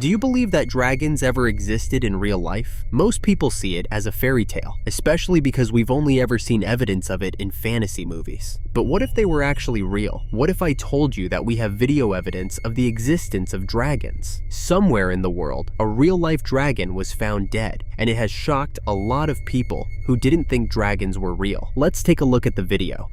Do you believe that dragons ever existed in real life? Most people see it as a fairy tale, especially because we've only ever seen evidence of it in fantasy movies. But what if they were actually real? What if I told you that we have video evidence of the existence of dragons? Somewhere in the world, a real-life dragon was found dead, and it has shocked a lot of people who didn't think dragons were real. Let's take a look at the video.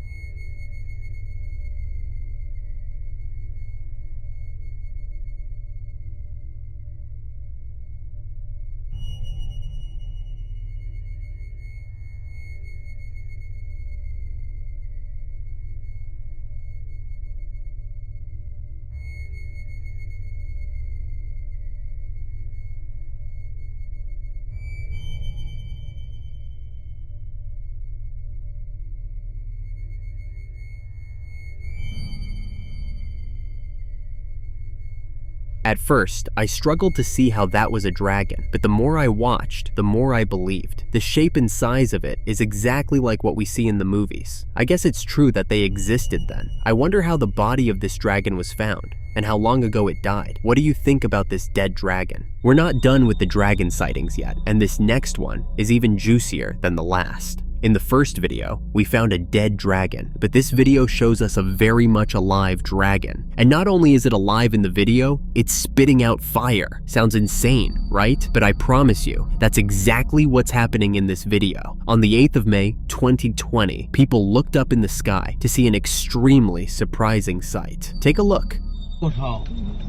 At first, I struggled to see how that was a dragon, but the more I watched, the more I believed. The shape and size of it is exactly like what we see in the movies. I guess it's true that they existed then. I wonder how the body of this dragon was found, and how long ago it died. What do you think about this dead dragon? We're not done with the dragon sightings yet, and this next one is even juicier than the last. In the first video, we found a dead dragon, but this video shows us a very much alive dragon. And not only is it alive in the video, it's spitting out fire. Sounds insane, right? But I promise you, that's exactly what's happening in this video. On the 8th of May, 2020, people looked up in the sky to see an extremely surprising sight. Take a look. 我操！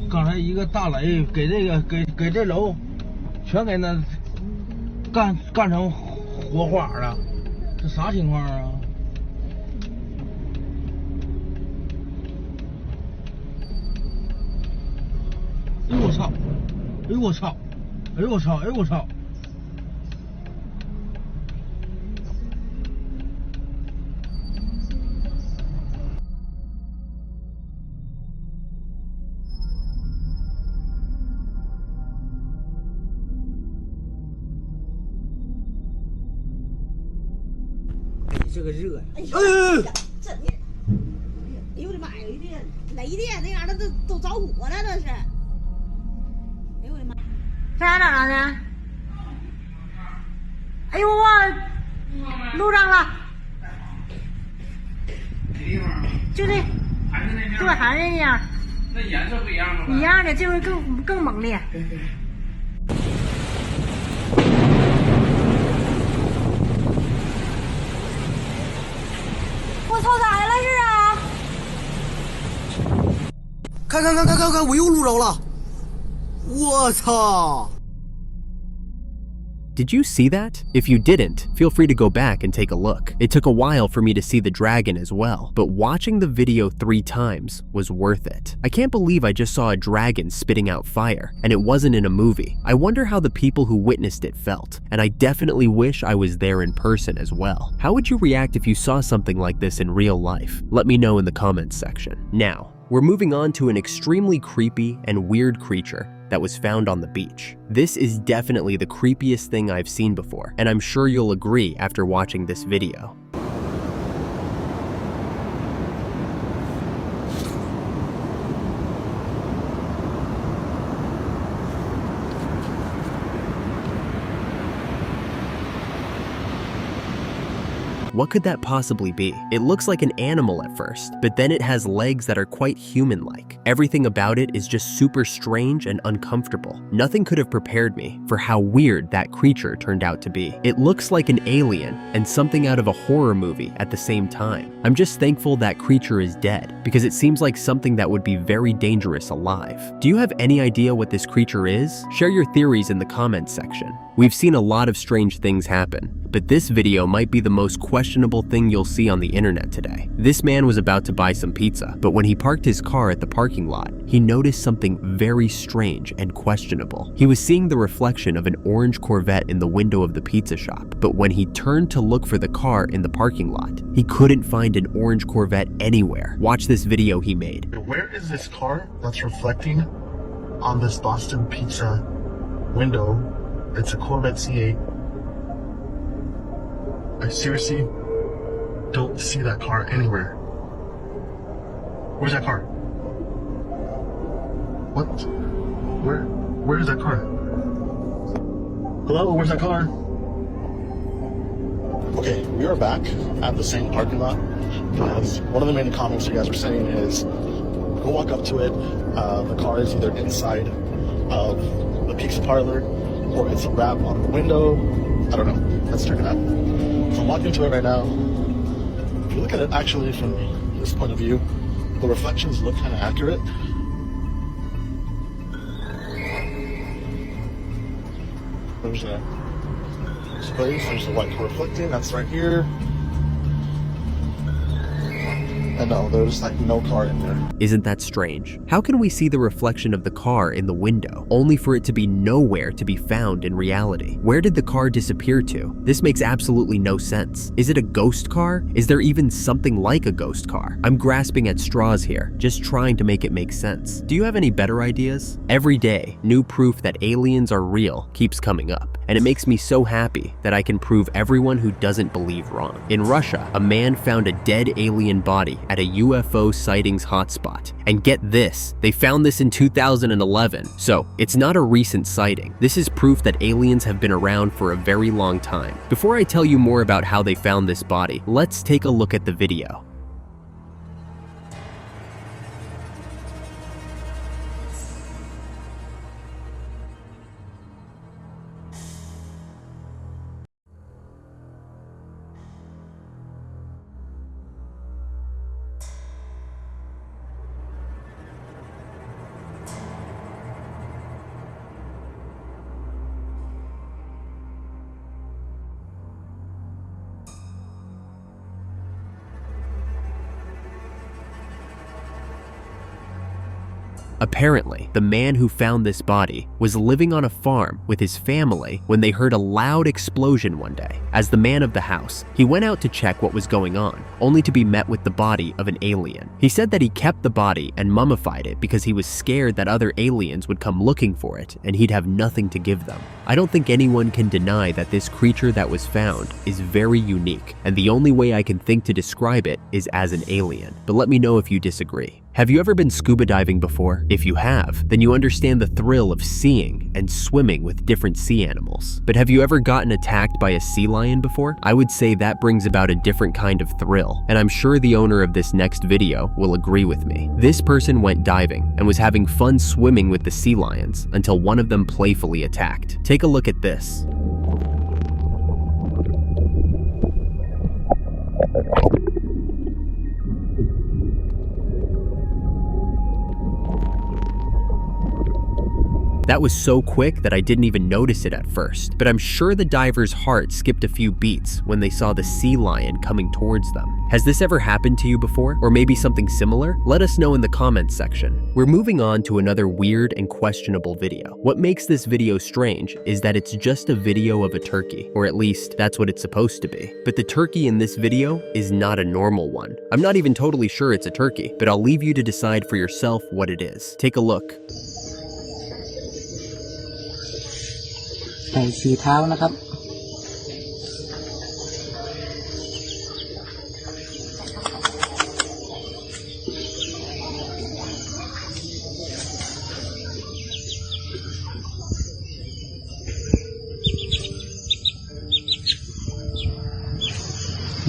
刚才一个大雷给这楼全给那干成火花了。 这啥情况啊？哎呦我操！哎呦我操！哎呦我操！哎呦我操！这个热呀！哎呦，这热！哎呦我的妈呀！雷电那样的都着火了，这是！哎呦我的妈！在哪找着呢？哎呦我路上了，就这，对，还是那样。那颜色不一样吗？一样的，这回更猛烈。 我操，咋的了是啊？看，我又录着了！我操！ Did you see that? If you didn't, feel free to go back and take a look. It took a while for me to see the dragon as well, but watching the video 3 times was worth it. I can't believe I just saw a dragon spitting out fire, and it wasn't in a movie. I wonder how the people who witnessed it felt, and I definitely wish I was there in person as well. How would you react if you saw something like this in real life? Let me know in the comments section. Now, we're moving on to an extremely creepy and weird creature that was found on the beach. This is definitely the creepiest thing I've seen before, and I'm sure you'll agree after watching this video. What could that possibly be? It looks like an animal at first, but then it has legs that are quite human-like. Everything about it is just super strange and uncomfortable. Nothing could have prepared me for how weird that creature turned out to be. It looks like an alien and something out of a horror movie at the same time. I'm just thankful that creature is dead, because it seems like something that would be very dangerous alive. Do you have any idea what this creature is? Share your theories in the comments section. We've seen a lot of strange things happen, but this video might be the most questionable thing you'll see on the internet today. This man was about to buy some pizza, but when he parked his car at the parking lot, he noticed something very strange and questionable. He was seeing the reflection of an orange Corvette in the window of the pizza shop, but when he turned to look for the car in the parking lot, he couldn't find an orange Corvette anywhere. Watch this video he made. Where is this car that's reflecting on this Boston Pizza window? It's a Corvette C8. I seriously don't see that car anywhere. Where's that car? What? Where? Where's that car? Hello, where's that car? Okay, we are back at the same parking lot. As one of the main comments you guys were saying is, go walk up to it. The car is either inside of the pizza parlor or it's a wrap on the window. I don't know. Let's check it out. So I'm walking to it right now. If you look at it actually from this point of view, the reflections look kind of accurate. There's a space, there's a white car reflecting, that's right here. And no, there's like no car in there. Isn't that strange? How can we see the reflection of the car in the window, only for it to be nowhere to be found in reality? Where did the car disappear to? This makes absolutely no sense. Is it a ghost car? Is there even something like a ghost car? I'm grasping at straws here, just trying to make it make sense. Do you have any better ideas? Every day, new proof that aliens are real keeps coming up, and it makes me so happy that I can prove everyone who doesn't believe wrong. In Russia, a man found a dead alien body at a UFO sightings hotspot. And get this, they found this in 2011. So it's not a recent sighting. This is proof that aliens have been around for a very long time. Before I tell you more about how they found this body, let's take a look at the video. Apparently, the man who found this body was living on a farm with his family when they heard a loud explosion one day. As the man of the house, he went out to check what was going on, only to be met with the body of an alien. He said that he kept the body and mummified it because he was scared that other aliens would come looking for it and he'd have nothing to give them. I don't think anyone can deny that this creature that was found is very unique, and the only way I can think to describe it is as an alien. But let me know if you disagree. Have you ever been scuba diving before? If you have, then you understand the thrill of seeing and swimming with different sea animals. But have you ever gotten attacked by a sea lion before? I would say that brings about a different kind of thrill, and I'm sure the owner of this next video will agree with me. This person went diving and was having fun swimming with the sea lions until one of them playfully attacked. Take a look at this. That was so quick that I didn't even notice it at first, but I'm sure the diver's heart skipped a few beats when they saw the sea lion coming towards them. Has this ever happened to you before? Or maybe something similar? Let us know in the comments section. We're moving on to another weird and questionable video. What makes this video strange is that it's just a video of a turkey, or at least that's what it's supposed to be. But the turkey in this video is not a normal one. I'm not even totally sure it's a turkey, but I'll leave you to decide for yourself what it is. Take a look. ไก่สีเท้านะครับ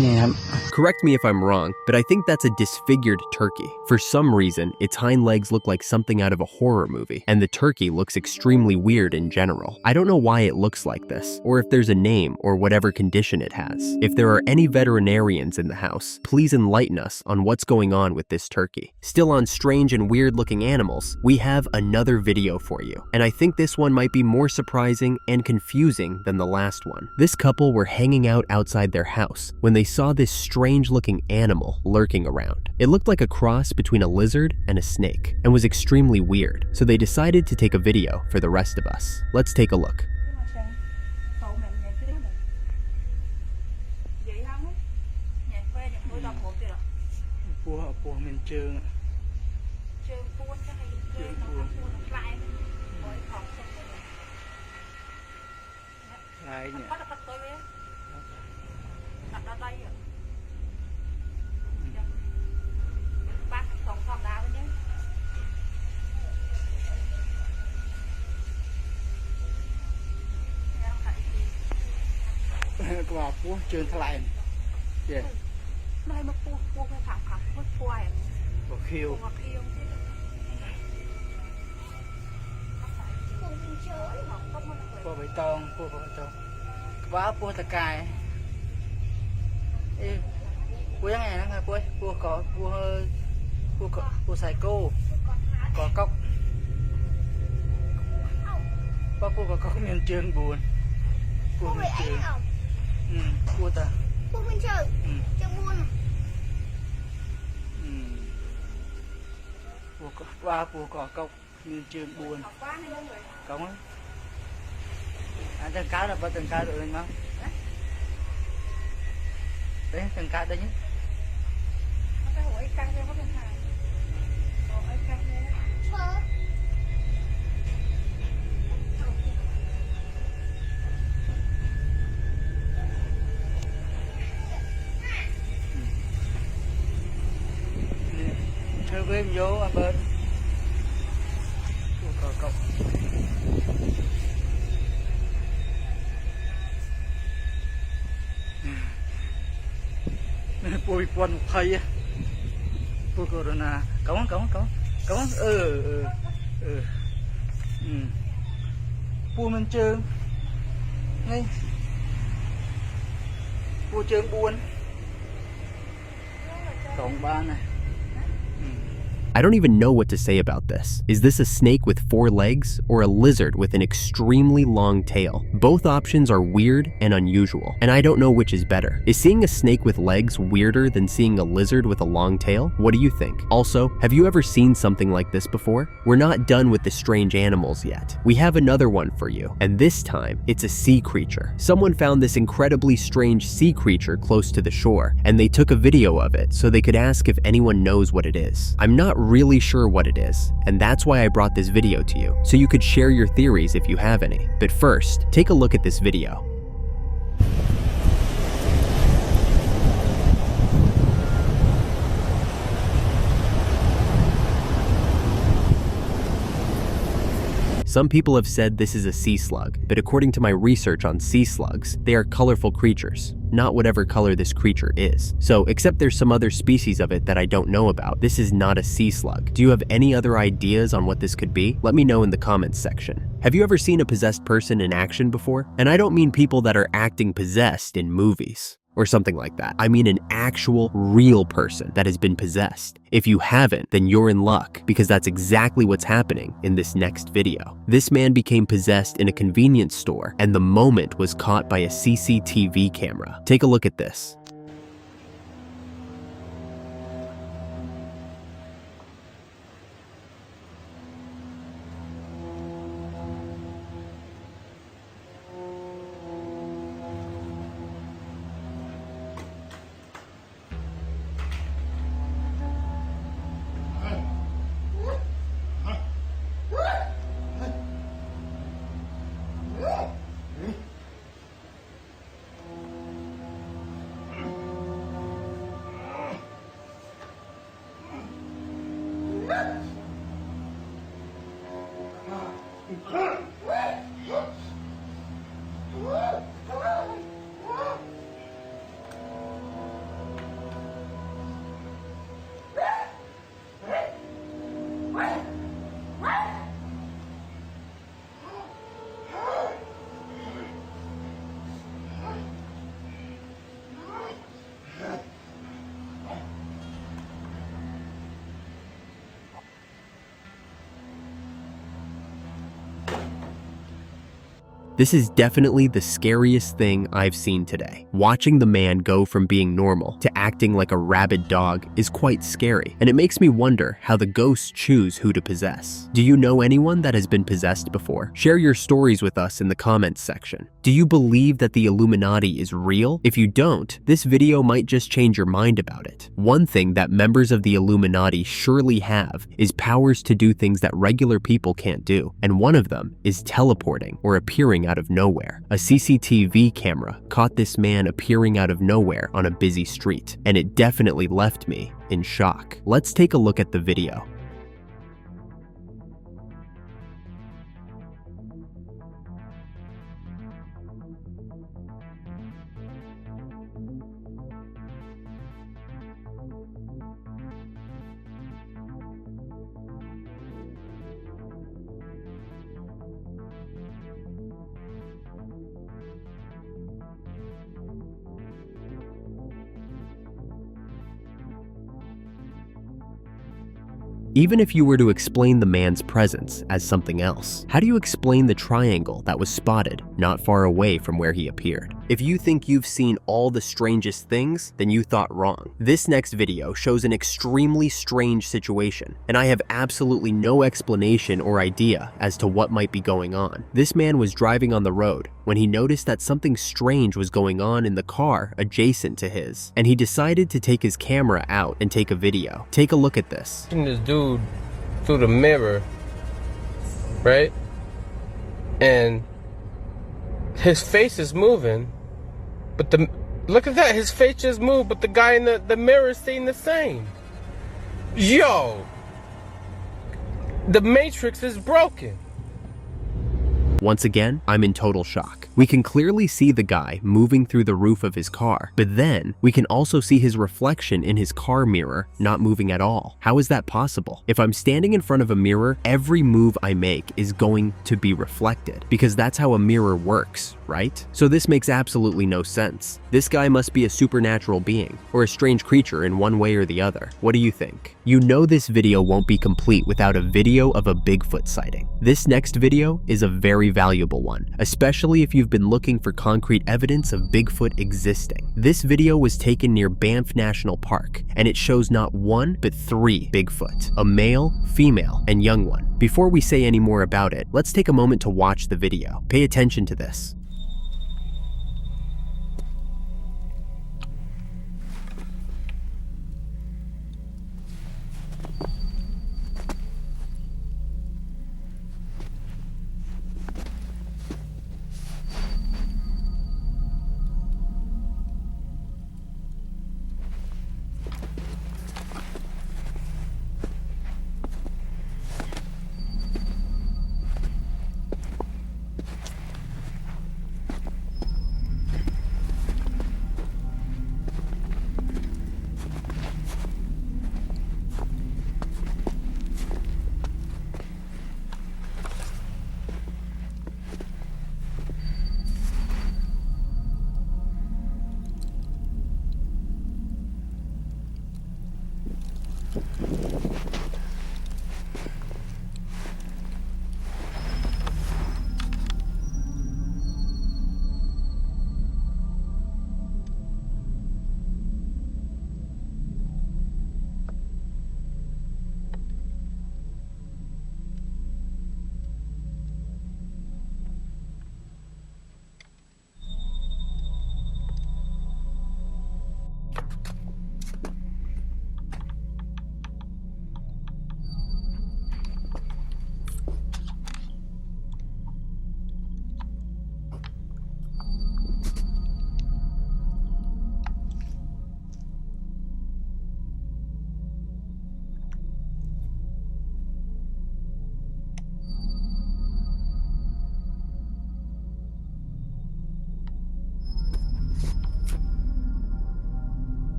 นี่ครับ Correct me if I'm wrong, but I think that's a disfigured turkey. For some reason, its hind legs look like something out of a horror movie, and the turkey looks extremely weird in general. I don't know why it looks like this, or if there's a name or whatever condition it has. If there are any veterinarians in the house, please enlighten us on what's going on with this turkey. Still on strange and weird looking animals, we have another video for you, and I think this one might be more surprising and confusing than the last one. This couple were hanging out outside their house when they saw this strange-looking animal lurking around. It looked like a cross between a lizard and a snake, and was extremely weird, so they decided to take a video for the rest of us. Let's take a look. ក្បាលពោះជើងថ្លែងយេ đây mà cua phải phẳng phẳng cua em បខៀវ cua khiêu chứ cua mình chơi mà không mà ពោះបៃតងពោះបៃតងក្បាលពោះតកាយអេពោះយ៉ាងណាហ្នឹងហើយពោះក៏ពោះសៃគោក៏កុកពោះក៏កុកមានជើង4ពោះមានជើងពោះតា cua mình chơi chơi buôn ពោះក៏ក្បាលពោះក៏កុកមានជើង4 quá này luôn rồi កុំអាទាំងកាដល់បើទាំងកាដូចមកទេទាំងកាដូច cái hổ ấy căng ra có bên hàng hổ ấy căng ra chớ ធ្វើវិញយកអាបើពោះក៏កុកปุยปวนไทยปุยโคโรนาcống pu mình trường này pu trường buồn cổng ba này. I don't even know what to say about this. Is this a snake with 4 legs or a lizard with an extremely long tail? Both options are weird and unusual, and I don't know which is better. Is seeing a snake with legs weirder than seeing a lizard with a long tail? What do you think? Also, have you ever seen something like this before? We're not done with the strange animals yet. We have another one for you, and this time, it's a sea creature. Someone found this incredibly strange sea creature close to the shore, and they took a video of it so they could ask if anyone knows what it is. I'm not really sure what it is, and that's why I brought this video to you, so you could share your theories if you have any. But first, take a look at this video. Some people have said this is a sea slug, but according to my research on sea slugs, they are colorful creatures, not whatever color this creature is. So, except there's some other species of it that I don't know about, this is not a sea slug. Do you have any other ideas on what this could be? Let me know in the comments section. Have you ever seen a possessed person in action before? And I don't mean people that are acting possessed in movies or something like that. I mean an actual, real person that has been possessed. If you haven't, then you're in luck, because that's exactly what's happening in this next video. This man became possessed in a convenience store, and the moment was caught by a CCTV camera. Take a look at this. This is definitely the scariest thing I've seen today. Watching the man go from being normal to acting like a rabid dog is quite scary, and it makes me wonder how the ghosts choose who to possess. Do you know anyone that has been possessed before? Share your stories with us in the comments section. Do you believe that the Illuminati is real? If you don't, this video might just change your mind about it. One thing that members of the Illuminati surely have is powers to do things that regular people can't do, and one of them is teleporting or appearing out of nowhere. A CCTV camera caught this man appearing out of nowhere on a busy street, and it definitely left me in shock. Let's take a look at the video. Even if you were to explain the man's presence as something else, how do you explain the triangle that was spotted not far away from where he appeared? If you think you've seen all the strangest things, then you thought wrong. This next video shows an extremely strange situation, and I have absolutely no explanation or idea as to what might be going on. This man was driving on the road when he noticed that something strange was going on in the car adjacent to his, and he decided to take his camera out and take a video. Take a look at this. This dude through the mirror, right? And his face is moving, but look at that, his face just moved, but the guy in the mirror is staying the same. Yo, the Matrix is broken. Once again, I'm in total shock. We can clearly see the guy moving through the roof of his car, but then we can also see his reflection in his car mirror not moving at all. How is that possible? If I'm standing in front of a mirror, every move I make is going to be reflected, because that's how a mirror works, right? So this makes absolutely no sense. This guy must be a supernatural being, or a strange creature in one way or the other. What do you think? You know this video won't be complete without a video of a Bigfoot sighting. This next video is a very valuable one, especially if you've been looking for concrete evidence of Bigfoot existing. This video was taken near Banff National Park, and it shows not one, but 3 Bigfoot, a male, female, and young one. Before we say any more about it, let's take a moment to watch the video. Pay attention to this.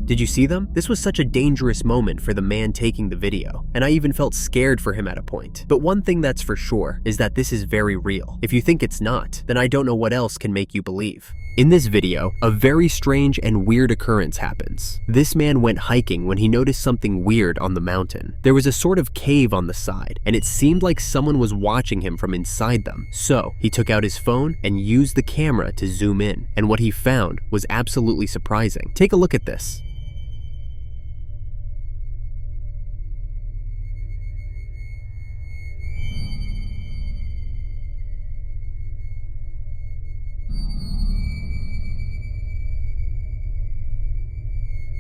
Did you see them? This was such a dangerous moment for the man taking the video, and I even felt scared for him at a point. But one thing that's for sure is that this is very real. If you think it's not, then I don't know what else can make you believe. In this video, a very strange and weird occurrence happens. This man went hiking when he noticed something weird on the mountain. There was a sort of cave on the side, and it seemed like someone was watching him from inside them. So he took out his phone and used the camera to zoom in, and what he found was absolutely surprising. Take a look at this.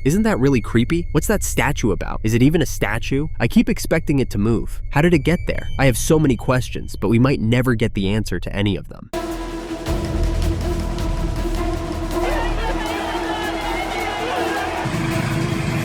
Isn't that really creepy? What's that statue about? Is it even a statue? I keep expecting it to move. How did it get there? I have so many questions, but we might never get the answer to any of them.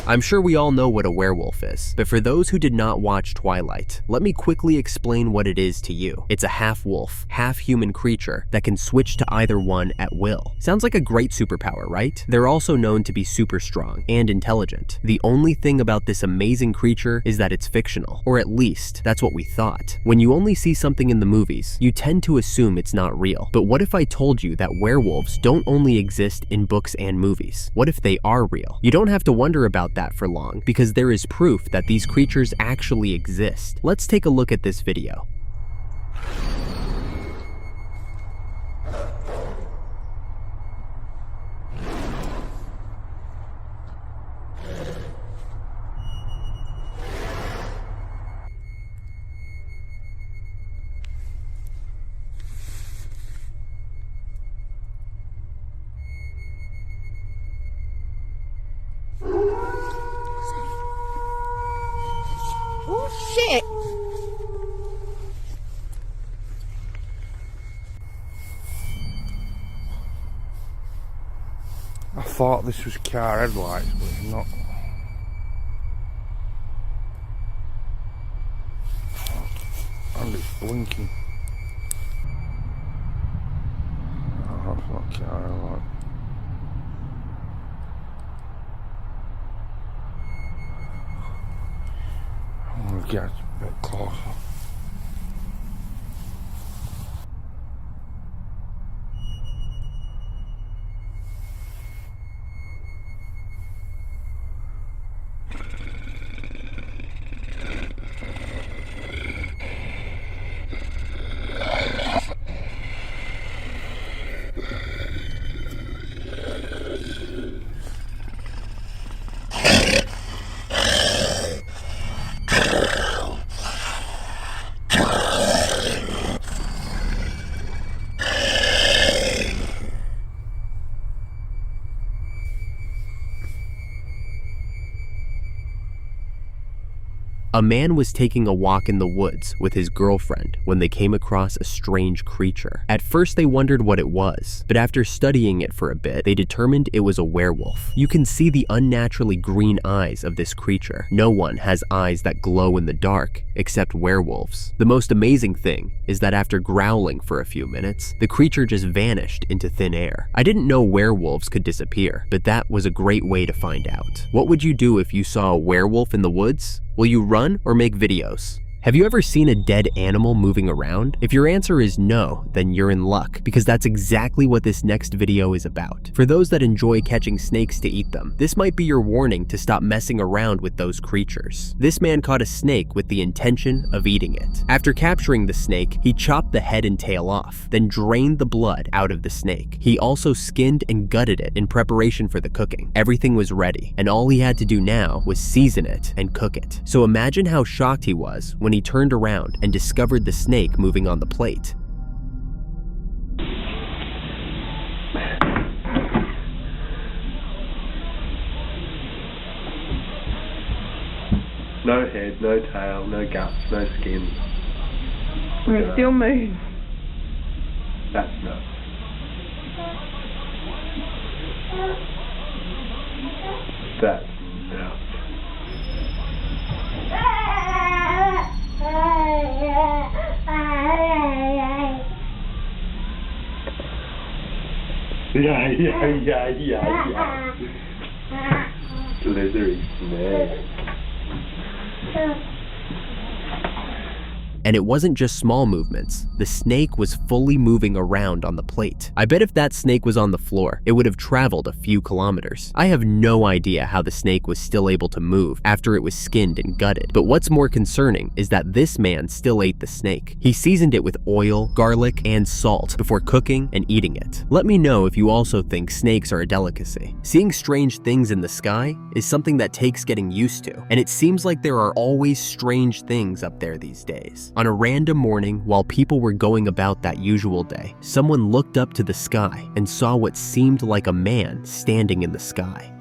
I'm sure we all know what a werewolf is, but for those who did not watch Twilight, let me quickly explain what it is to you. It's a half-wolf, half-human creature that can switch to either one at will. Sounds like a great superpower, right? They're also known to be super strong and intelligent. The only thing about this amazing creature is that it's fictional, or at least that's what we thought. When you only see something in the movies, you tend to assume it's not real. But what if I told you that werewolves don't only exist in books and movies? What if they are real? You don't have to wonder about that for long, because there is proof that these creatures actually exist. Let's take a look at this video. Oh shit! I thought this was car headlights, but it's not. And it's blinking. Oh, that's not car headlights. I'm gonna get a bit closer. A man was taking a walk in the woods with his girlfriend when they came across a strange creature. At first they wondered what it was, but after studying it for a bit, they determined it was a werewolf. You can see the unnaturally green eyes of this creature. No one has eyes that glow in the dark except werewolves. The most amazing thing is that after growling for a few minutes, the creature just vanished into thin air. I didn't know werewolves could disappear, but that was a great way to find out. What would you do if you saw a werewolf in the woods? Will you run or make videos? Have you ever seen a dead animal moving around? If your answer is no, then you're in luck, because that's exactly what this next video is about. For those that enjoy catching snakes to eat them, this might be your warning to stop messing around with those creatures. This man caught a snake with the intention of eating it. After capturing the snake, he chopped the head and tail off, then drained the blood out of the snake. He also skinned and gutted it in preparation for the cooking. Everything was ready, and all he had to do now was season it and cook it. So imagine how shocked he was when he turned around and discovered the snake moving on the plate. No head, no tail, no guts, no skin. And it still moves. That's nuts. That's nuts. Yeah. Slithery snake. And it wasn't just small movements. The snake was fully moving around on the plate. I bet if that snake was on the floor, it would have traveled a few kilometers. I have no idea how the snake was still able to move after it was skinned and gutted. But what's more concerning is that this man still ate the snake. He seasoned it with oil, garlic, and salt before cooking and eating it. Let me know if you also think snakes are a delicacy. Seeing strange things in the sky is something that takes getting used to, and it seems like there are always strange things up there these days. On a random morning, while people were going about that usual day, someone looked up to the sky and saw what seemed like a man standing in the sky.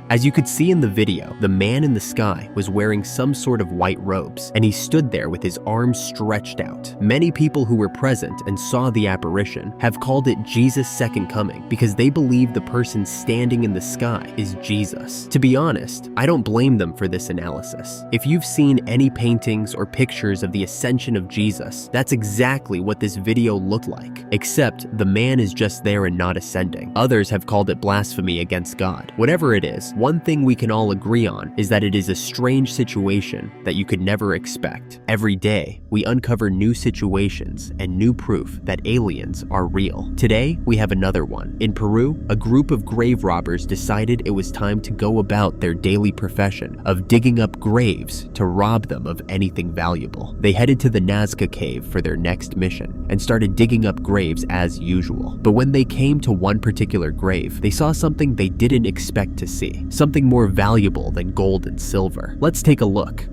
As you could see in the video, the man in the sky was wearing some sort of white robes, and he stood there with his arms stretched out. Many people who were present and saw the apparition have called it Jesus' second coming because they believe the person standing in the sky is Jesus. To be honest, I don't blame them for this analysis. If you've seen any paintings or pictures of the ascension of Jesus, that's exactly what this video looked like, except the man is just there and not ascending. Others have called it blasphemy against God. Whatever it is, one thing we can all agree on is that it is a strange situation that you could never expect. Every day, we uncover new situations and new proof that aliens are real. Today, we have another one. In Peru, a group of grave robbers decided it was time to go about their daily profession of digging up graves to rob them of anything valuable. They headed to the Nazca cave for their next mission and started digging up graves as usual. But when they came to one particular grave, they saw something they didn't expect to see, something more valuable than gold and silver. Let's take a look.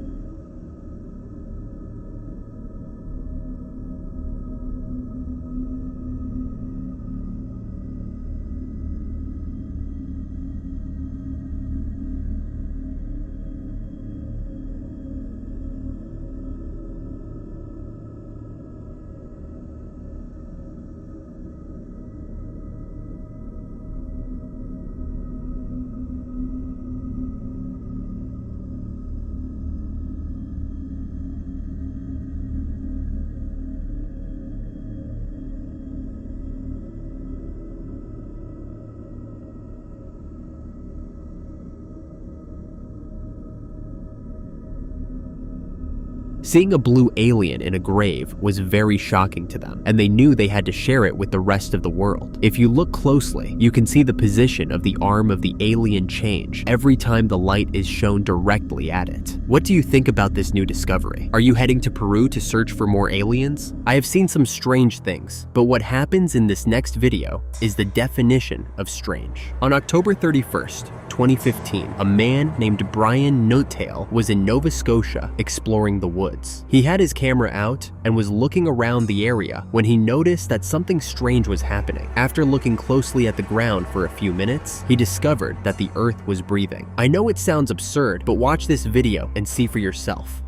Seeing a blue alien in a grave was very shocking to them, and they knew they had to share it with the rest of the world. If you look closely, you can see the position of the arm of the alien change every time the light is shown directly at it. What do you think about this new discovery? Are you heading to Peru to search for more aliens? I have seen some strange things, but what happens in this next video is the definition of strange. On October 31st, 2015, a man named Brian Notail was in Nova Scotia exploring the woods. He had his camera out and was looking around the area when he noticed that something strange was happening. After looking closely at the ground for a few minutes, he discovered that the earth was breathing. I know it sounds absurd, but watch this video and see for yourself.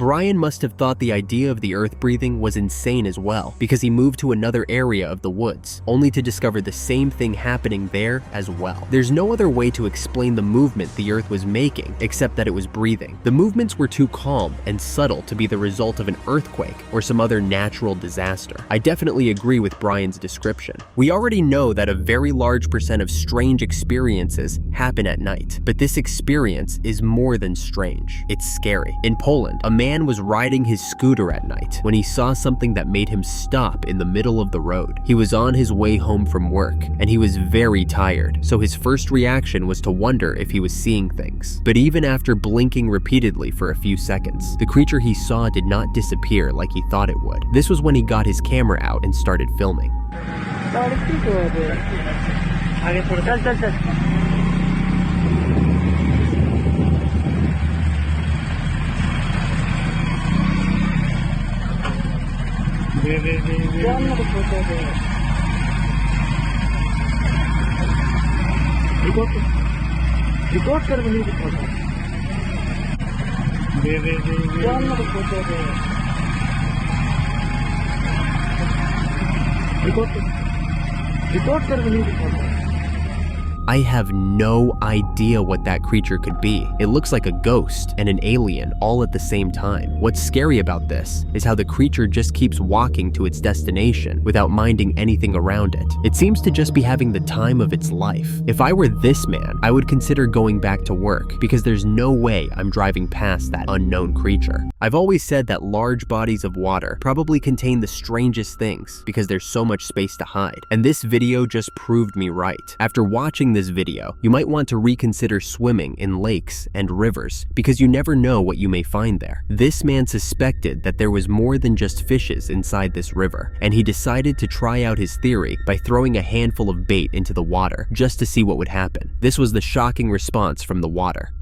Brian must have thought the idea of the earth breathing was insane as well, because he moved to another area of the woods, only to discover the same thing happening there as well. There's no other way to explain the movement the earth was making except that it was breathing. The movements were too calm and subtle to be the result of an earthquake or some other natural disaster. I definitely agree with Brian's description. We already know that a very large percent of strange experiences happen at night, but this experience is more than strange. It's scary. In Poland, a man was riding his scooter at night when he saw something that made him stop in the middle of the road. He was on his way home from work, and he was very tired, so his first reaction was to wonder if he was seeing things. But even after blinking repeatedly for a few seconds, the creature he saw did not disappear like he thought it would. This was when he got his camera out and started filming. आगे थोड़ा चल चल चल record कर नहीं दिखाता record कर नहीं दिखाता I have no idea what that creature could be. It looks like a ghost and an alien all at the same time. What's scary about this is how the creature just keeps walking to its destination without minding anything around it. It seems to just be having the time of its life. If I were this man, I would consider going back to work because there's no way I'm driving past that unknown creature. I've always said that large bodies of water probably contain the strangest things because there's so much space to hide. And this video just proved me right. After watching this video, you might want to reconsider swimming in lakes and rivers because you never know what you may find there. This man suspected that there was more than just fishes inside this river, and he decided to try out his theory by throwing a handful of bait into the water just to see what would happen. This was the shocking response from the water.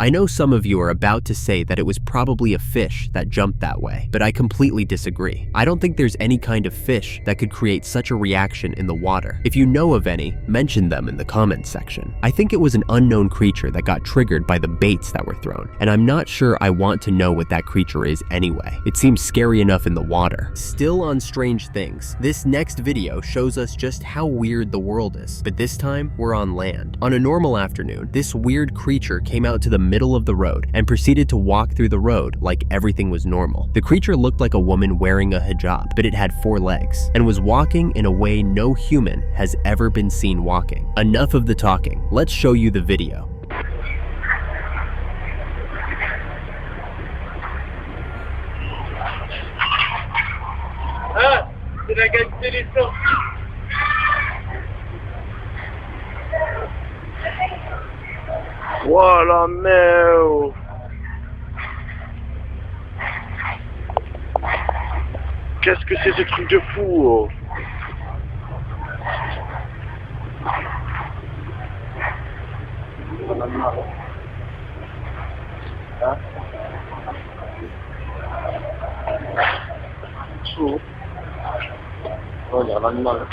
I know some of you are about to say that it was probably a fish that jumped that way, but I completely disagree. I don't think there's any kind of fish that could create such a reaction in the water. If you know of any, mention them in the comments section. I think it was an unknown creature that got triggered by the baits that were thrown, and I'm not sure I want to know what that creature is anyway. It seems scary enough in the water. Still on strange things, this next video shows us just how weird the world is, but this time we're on land. On a normal afternoon, this weird creature came out to the middle of the road and proceeded to walk through the road like everything was normal. The creature looked like a woman wearing a hijab, but it had 4 legs and was walking in a way no human has ever been seen walking. Enough of the talking. Let's show you the video. Voilà, merde. Qu'est-ce que c'est ce truc de fou oh. Oh, il y a l'animal.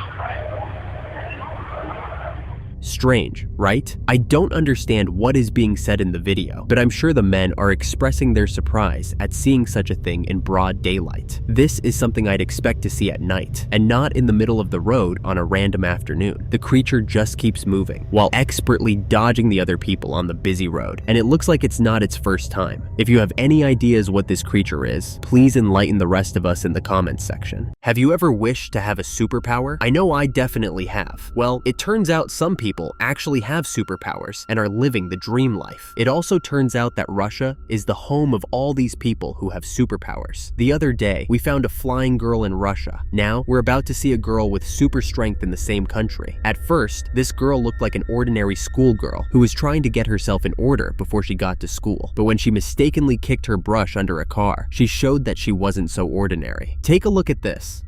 Strange, right? I don't understand what is being said in the video, but I'm sure the men are expressing their surprise at seeing such a thing in broad daylight. This is something I'd expect to see at night, and not in the middle of the road on a random afternoon. The creature just keeps moving, while expertly dodging the other people on the busy road, and it looks like it's not its first time. If you have any ideas what this creature is, please enlighten the rest of us in the comments section. Have you ever wished to have a superpower? I know I definitely have. Well, it turns out some people actually have superpowers and are living the dream life. It also turns out that Russia is the home of all these people who have superpowers. The other day, we found a flying girl in Russia. Now, we're about to see a girl with super strength in the same country. At first, this girl looked like an ordinary schoolgirl who was trying to get herself in order before she got to school. But when she mistakenly kicked her brush under a car, she showed that she wasn't so ordinary. Take a look at this.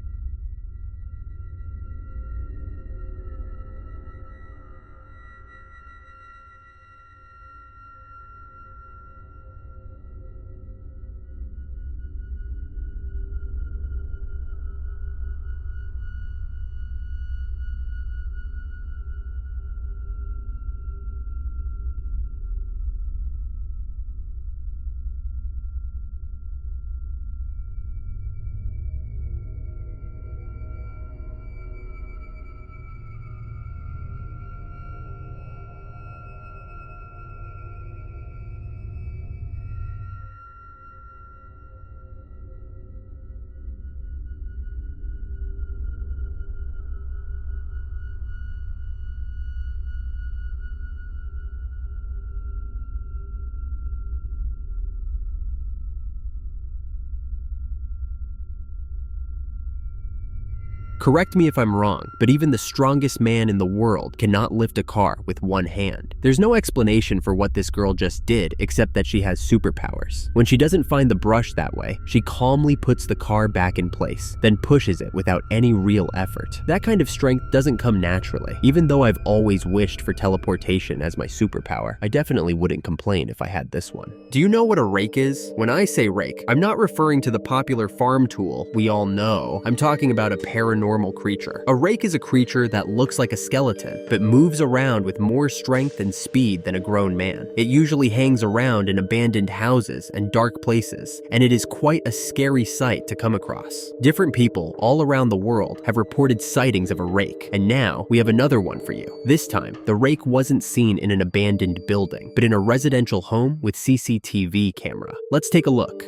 Correct me if I'm wrong, but even the strongest man in the world cannot lift a car with one hand. There's no explanation for what this girl just did except that she has superpowers. When she doesn't find the brush that way, she calmly puts the car back in place, then pushes it without any real effort. That kind of strength doesn't come naturally. Even though I've always wished for teleportation as my superpower, I definitely wouldn't complain if I had this one. Do you know what a rake is? When I say rake, I'm not referring to the popular farm tool we all know. I'm talking about a paranormal creature. A rake is a creature that looks like a skeleton, but moves around with more strength and speed than a grown man. It usually hangs around in abandoned houses and dark places, and it is quite a scary sight to come across. Different people all around the world have reported sightings of a rake, and now we have another one for you. This time, the rake wasn't seen in an abandoned building, but in a residential home with CCTV camera. Let's take a look.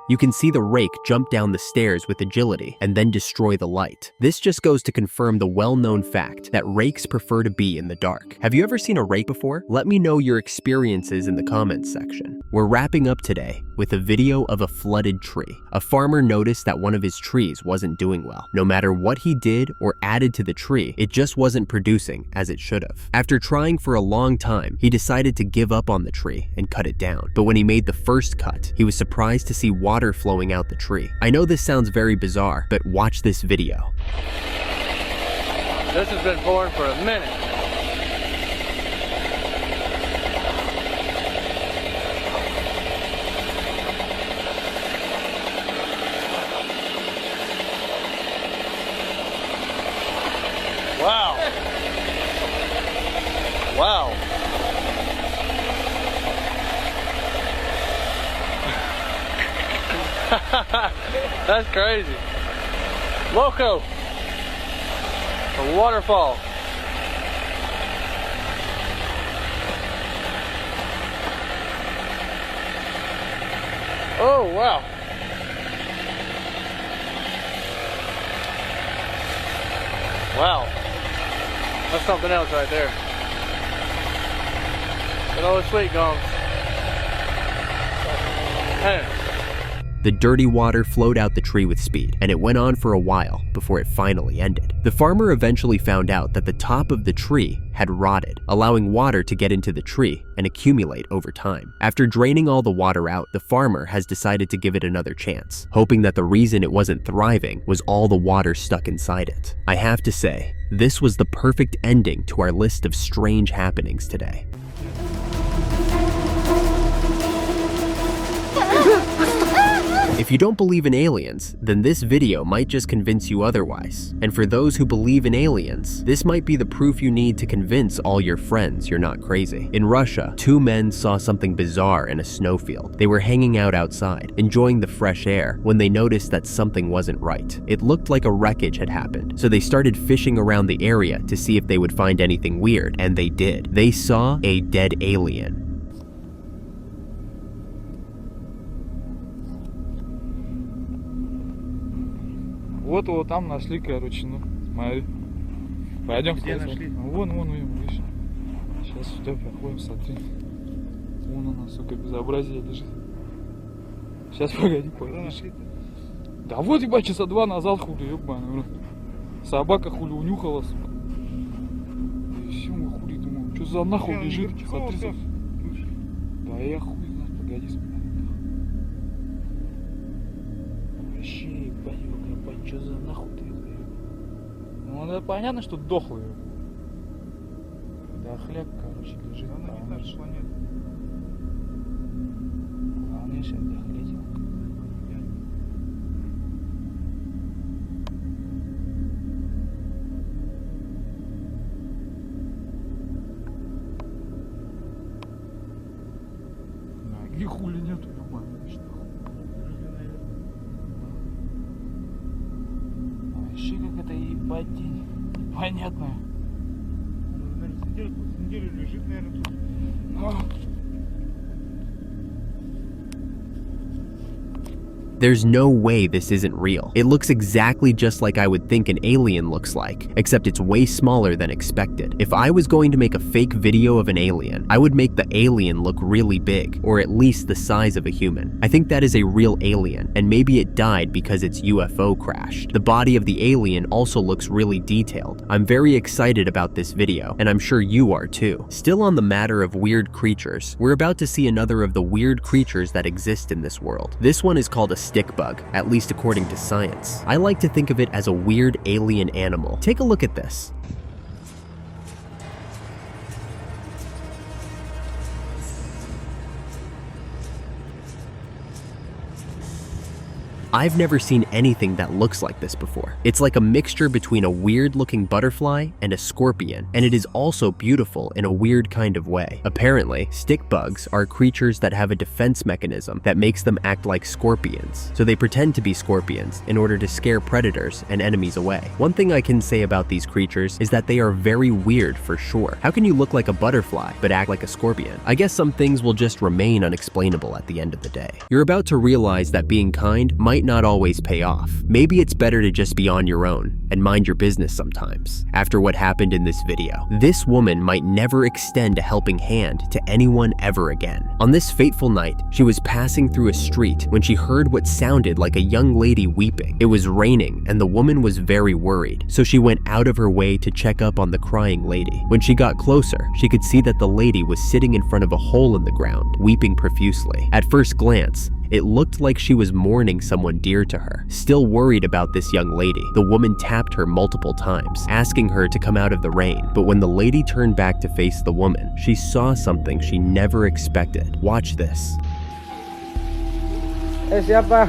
You can see the rake jump down the stairs with agility and then destroy the light. This just goes to confirm the well-known fact that rakes prefer to be in the dark. Have you ever seen a rake before? Let me know your experiences in the comments section. We're wrapping up today with a video of a flooded tree. A farmer noticed that one of his trees wasn't doing well. No matter what he did or added to the tree, it just wasn't producing as it should have. After trying for a long time, he decided to give up on the tree and cut it down. But when he made the first cut, he was surprised to see water flowing out the tree. I know this sounds very bizarre, but watch this video. This has been pouring for a minute. Wow. Wow. That's crazy. Loco. A waterfall. Oh, wow. Wow. That's something else right there. Good old sweet gums. Man. The dirty water flowed out the tree with speed, and it went on for a while before it finally ended. The farmer eventually found out that the top of the tree had rotted, allowing water to get into the tree and accumulate over time. After draining all the water out, the farmer has decided to give it another chance, hoping that the reason it wasn't thriving was all the water stuck inside it. I have to say, this was the perfect ending to our list of strange happenings today. If you don't believe in aliens, then this video might just convince you otherwise. And for those who believe in aliens, this might be the proof you need to convince all your friends you're not crazy. In Russia, 2 men saw something bizarre in a snowfield. They were hanging out outside, enjoying the fresh air, when they noticed that something wasn't right. It looked like a wreckage had happened, so they started fishing around the area to see if they would find anything weird, and they did. They saw a dead alien. Вот его там нашли, короче, ну, смотри. Пойдем. Где нашли? Вон, видишь. Сейчас сюда проходим, смотри. Вон она, сука, безобразие лежит. Сейчас, погоди, нашли-то? Да вот, ебать, часа 2 назад, хули, ебаный. Собака хули унюхала, сука. И все, мы хули думаем, что за нахуй лежит? Смотри, да я хуй знаю, погоди, смотри. Вообще, ебать. Что за нахуй ты? Ну, это понятно, что дохлый. Да хляк, короче, лежит. Она не та же планета. Главное, сейчас дохлеть. Ноги хули нету, ебаный. какая-то тень. Непонятная. Неделю лежит, наверное, тут. There's no way this isn't real. It looks exactly just like I would think an alien looks like, except it's way smaller than expected. If I was going to make a fake video of an alien, I would make the alien look really big, or at least the size of a human. I think that is a real alien, and maybe it died because its UFO crashed. The body of the alien also looks really detailed. I'm very excited about this video, and I'm sure you are too. Still on the matter of weird creatures, we're about to see another of the weird creatures that exist in this world. This one is called a stick bug, at least according to science. I like to think of it as a weird alien animal. Take a look at this. I've never seen anything that looks like this before. It's like a mixture between a weird-looking butterfly and a scorpion, and it is also beautiful in a weird kind of way. Apparently, stick bugs are creatures that have a defense mechanism that makes them act like scorpions, so they pretend to be scorpions in order to scare predators and enemies away. One thing I can say about these creatures is that they are very weird for sure. How can you look like a butterfly but act like a scorpion? I guess some things will just remain unexplainable at the end of the day. You're about to realize that being kind might not always pay off. Maybe it's better to just be on your own and mind your business sometimes. After what happened in this video, this woman might never extend a helping hand to anyone ever again. On this fateful night, she was passing through a street when she heard what sounded like a young lady weeping. It was raining and the woman was very worried, so she went out of her way to check up on the crying lady. When she got closer, she could see that the lady was sitting in front of a hole in the ground, weeping profusely. At first glance, it looked like she was mourning someone dear to her. Still worried about this young lady, the woman tapped her multiple times, asking her to come out of the rain. But when the lady turned back to face the woman, she saw something she never expected. Watch this. Siapa?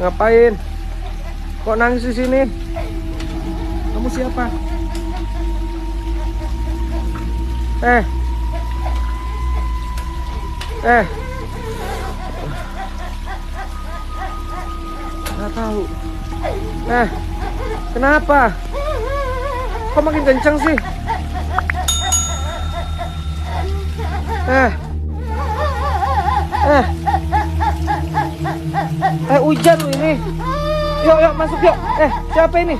Ngapain? Kok nangis di sini? Kamu siapa? Nggak tahu. Kenapa? Kok makin kencang sih? Hujan loh ini. Yuk masuk yuk. Siapa ini?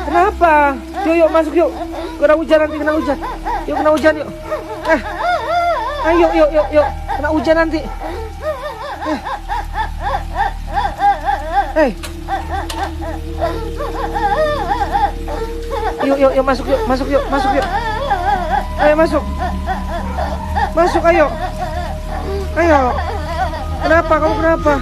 Kenapa? Yuk masuk yuk. Kena hujan nanti, kena hujan. Yuk kena hujan yuk. Ayo yuk. Kena hujan nanti. Yuk masuk yuk. Ayo masuk. Masuk ayo. Kenapa? Kamu kenapa?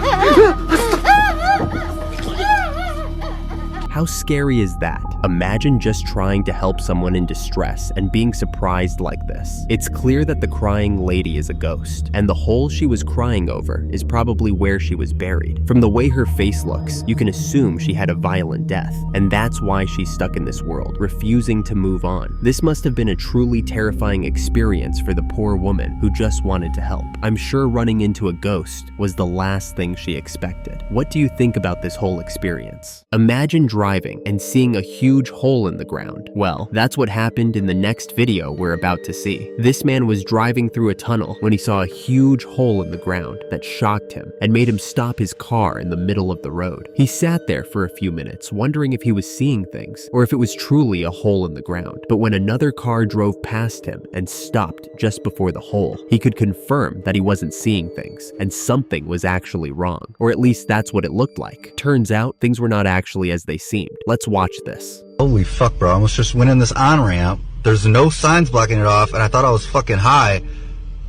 How scary is that? Imagine just trying to help someone in distress and being surprised like this. It's clear that the crying lady is a ghost, and the hole she was crying over is probably where she was buried. From the way her face looks, you can assume she had a violent death, and that's why she's stuck in this world, refusing to move on. This must have been a truly terrifying experience for the poor woman who just wanted to help. I'm sure running into a ghost was the last thing she expected. What do you think about this whole experience? Imagine driving and seeing a huge hole in the ground. Well, that's what happened in the next video we're about to see. This man was driving through a tunnel when he saw a huge hole in the ground that shocked him and made him stop his car in the middle of the road. He sat there for a few minutes wondering if he was seeing things or if it was truly a hole in the ground. But when another car drove past him and stopped just before the hole, he could confirm that he wasn't seeing things and something was actually wrong, or at least that's what it looked like. Turns out things were not actually as they seemed. Let's watch this. Holy fuck, bro. I almost just went in this on-ramp. There's no signs blocking it off, and I thought I was fucking high.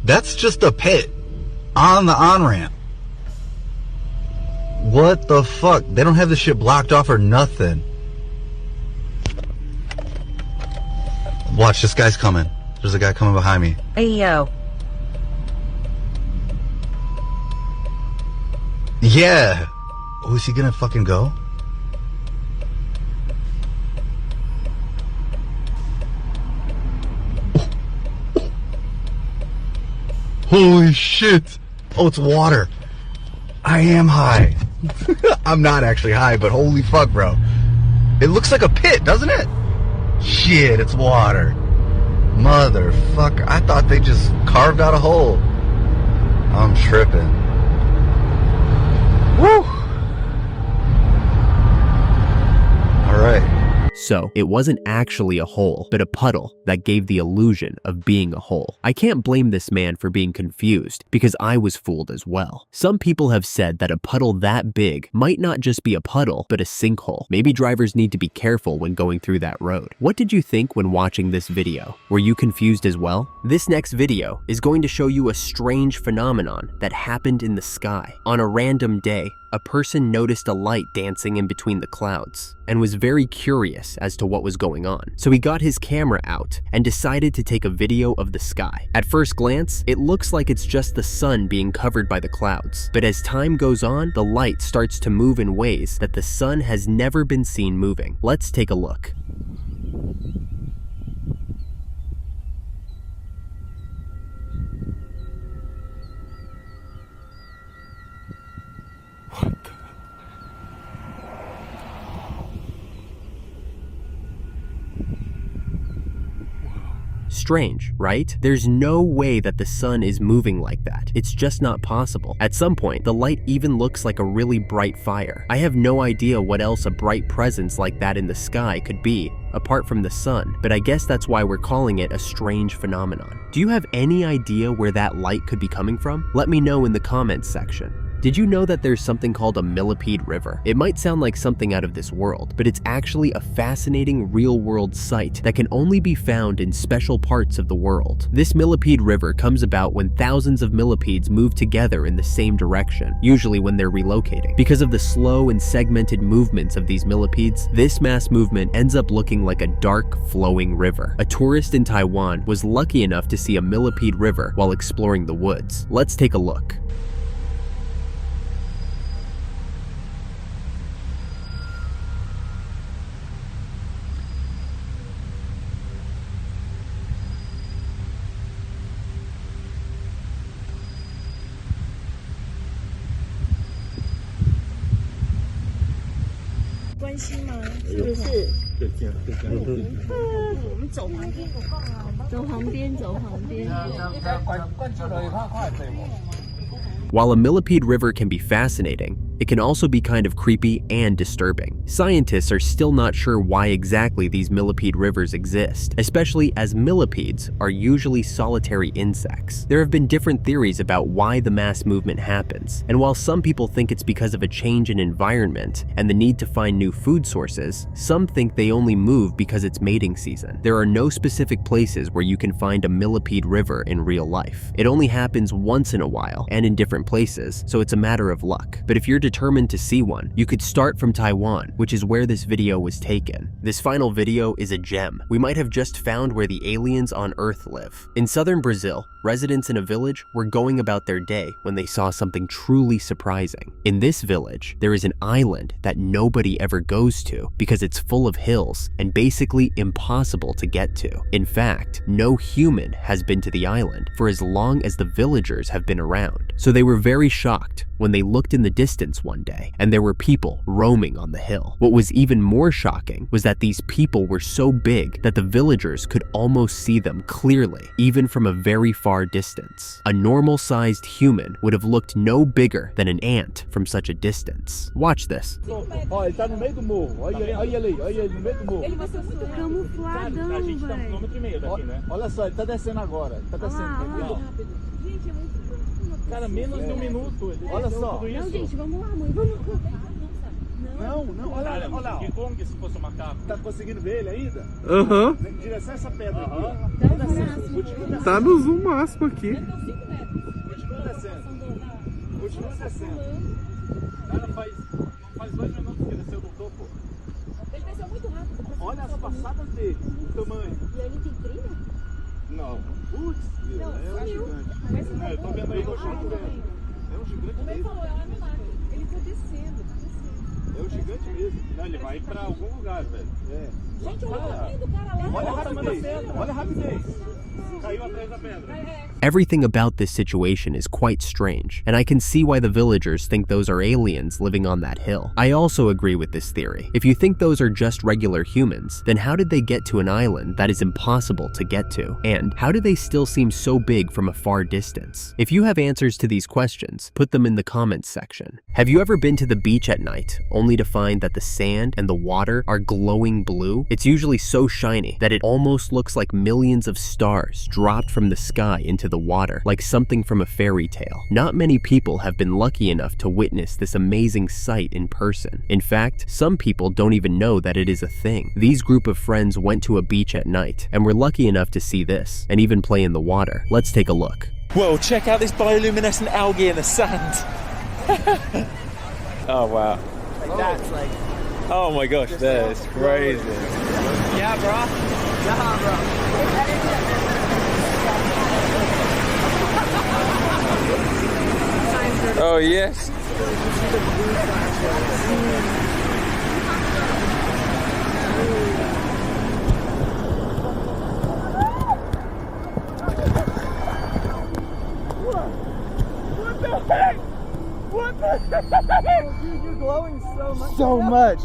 That's just a pit on the on-ramp. What the fuck? They don't have this shit blocked off or nothing. Watch, this guy's coming. There's a guy coming behind me. Hey, yo. Yeah. Oh, is he gonna fucking go? Holy shit! Oh, it's water. I am high. I'm not actually high, but holy fuck, bro. It looks like a pit, doesn't it? Shit, it's water. Motherfucker. I thought they just carved out a hole. I'm tripping. Woo! Alright. So, it wasn't actually a hole, but a puddle that gave the illusion of being a hole. I can't blame this man for being confused, because I was fooled as well. Some people have said that a puddle that big might not just be a puddle, but a sinkhole. Maybe drivers need to be careful when going through that road. What did you think when watching this video? Were you confused as well? This next video is going to show you a strange phenomenon that happened in the sky. On a random day, a person noticed a light dancing in between the clouds and was very curious as to what was going on. So he got his camera out and decided to take a video of the sky. At first glance, it looks like it's just the sun being covered by the clouds. But as time goes on, the light starts to move in ways that the sun has never been seen moving. Let's take a look. Strange, right? There's no way that the sun is moving like that. It's just not possible. At some point, the light even looks like a really bright fire. I have no idea what else a bright presence like that in the sky could be, apart from the sun, but I guess that's why we're calling it a strange phenomenon. Do you have any idea where that light could be coming from? Let me know in the comments section. Did you know that there's something called a millipede river? It might sound like something out of this world, but it's actually a fascinating real-world sight that can only be found in special parts of the world. This millipede river comes about when thousands of millipedes move together in the same direction, usually when they're relocating. Because of the slow and segmented movements of these millipedes, this mass movement ends up looking like a dark, flowing river. A tourist in Taiwan was lucky enough to see a millipede river while exploring the woods. Let's take a look. While a millipede river can be fascinating, it can also be kind of creepy and disturbing. Scientists are still not sure why exactly these millipede rivers exist, especially as millipedes are usually solitary insects. There have been different theories about why the mass movement happens, and while some people think it's because of a change in environment and the need to find new food sources, some think they only move because it's mating season. There are no specific places where you can find a millipede river in real life. It only happens once in a while and in different places, so it's a matter of luck. But if you're determined to see one, you could start from Taiwan, which is where this video was taken. This final video is a gem. We might have just found where the aliens on Earth live. In southern Brazil, residents in a village were going about their day when they saw something truly surprising. In this village, there is an island that nobody ever goes to because it's full of hills and basically impossible to get to. In fact, no human has been to the island for as long as the villagers have been around. So they were very shocked when they looked in the distance one day and there were people roaming on the hill. What was even more shocking was that these people were so big that the villagers could almost see them clearly, even from a very far distance. A normal-sized human would have looked no bigger than an ant from such a distance. Watch this. Cara, menos de minuto. Olha só. Não, gente, vamos lá, mãe. Vamos. Não, olha lá. Que como que se fosse um macaco? Tá conseguindo ver ele ainda? Aham. Em direção a essa pedra aqui. Tá no zoom máximo aqui. Continua descendo. Cara, faz 2 minutos que desceu do topo. Ele desceu muito rápido. Olha as passadas dele, o tamanho. E ele tem trilha? Não. Putz, é um gigante. Eu tô vendo aí, é um gigante. Ele falou, é um animal. Ele foi descendo. É o gigante mesmo. Não, ele vai pra algum lugar, velho. É. Gente, olha o tamanho do cara lá. Olha a rapidez. Olha a rapidez. Caiu atrás da pedra. Everything about this situation is quite strange, and I can see why the villagers think those are aliens living on that hill. I also agree with this theory. If you think those are just regular humans, then how did they get to an island that is impossible to get to? And how do they still seem so big from a far distance? If you have answers to these questions, put them in the comments section. Have you ever been to the beach at night, only to find that the sand and the water are glowing blue? It's usually so shiny that it almost looks like millions of stars dropped from the sky into the water, like something from a fairy tale. Not many people have been lucky enough to witness this amazing sight in person. In fact, some people don't even know that it is a thing. These group of friends went to a beach at night and were lucky enough to see this, and even play in the water. Let's take a look. Whoa, check out this bioluminescent algae in the sand. Oh wow. Like that's like. Oh my gosh, that is crazy. Yeah, bro. Yeah, bro. Oh yes. What the heck? What the heck? Oh, dude, you're glowing so much. So much.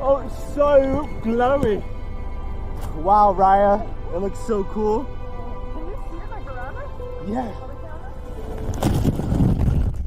Oh, it's so glowy. Wow, Raya, it looks so cool. Can you see it like around us? Yeah.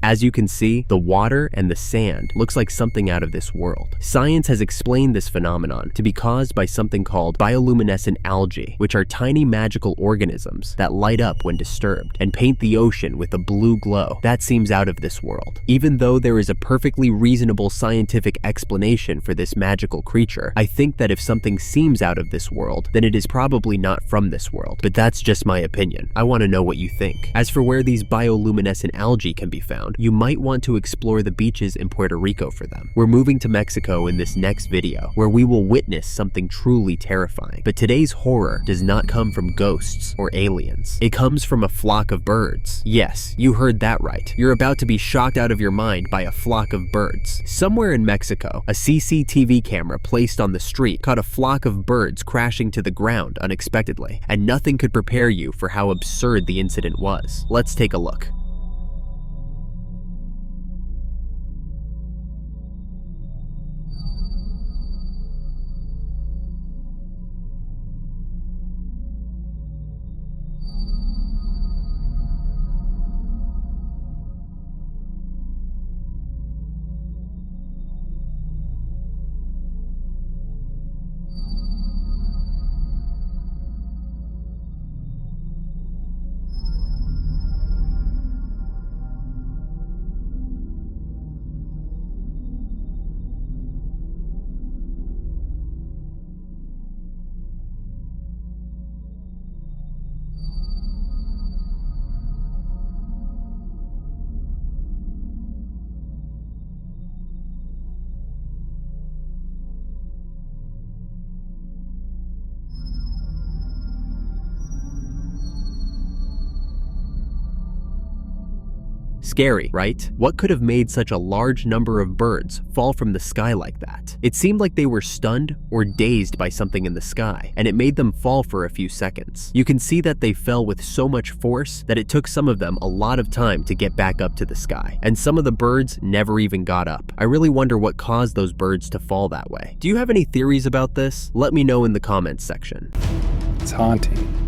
As you can see, the water and the sand looks like something out of this world. Science has explained this phenomenon to be caused by something called bioluminescent algae, which are tiny magical organisms that light up when disturbed and paint the ocean with a blue glow. That seems out of this world. Even though there is a perfectly reasonable scientific explanation for this magical creature, I think that if something seems out of this world, then it is probably not from this world. But that's just my opinion. I want to know what you think. As for where these bioluminescent algae can be found, you might want to explore the beaches in Puerto Rico for them. We're moving to Mexico in this next video, where we will witness something truly terrifying. But today's horror does not come from ghosts or aliens. It comes from a flock of birds. Yes, you heard that right. You're about to be shocked out of your mind by a flock of birds. Somewhere in Mexico, a CCTV camera placed on the street caught a flock of birds crashing to the ground unexpectedly, and nothing could prepare you for how absurd the incident was. Let's take a look. Scary, right? What could have made such a large number of birds fall from the sky like that? It seemed like they were stunned or dazed by something in the sky, and it made them fall for a few seconds. You can see that they fell with so much force that it took some of them a lot of time to get back up to the sky, and some of the birds never even got up. I really wonder what caused those birds to fall that way. Do you have any theories about this? Let me know in the comments section. It's haunting.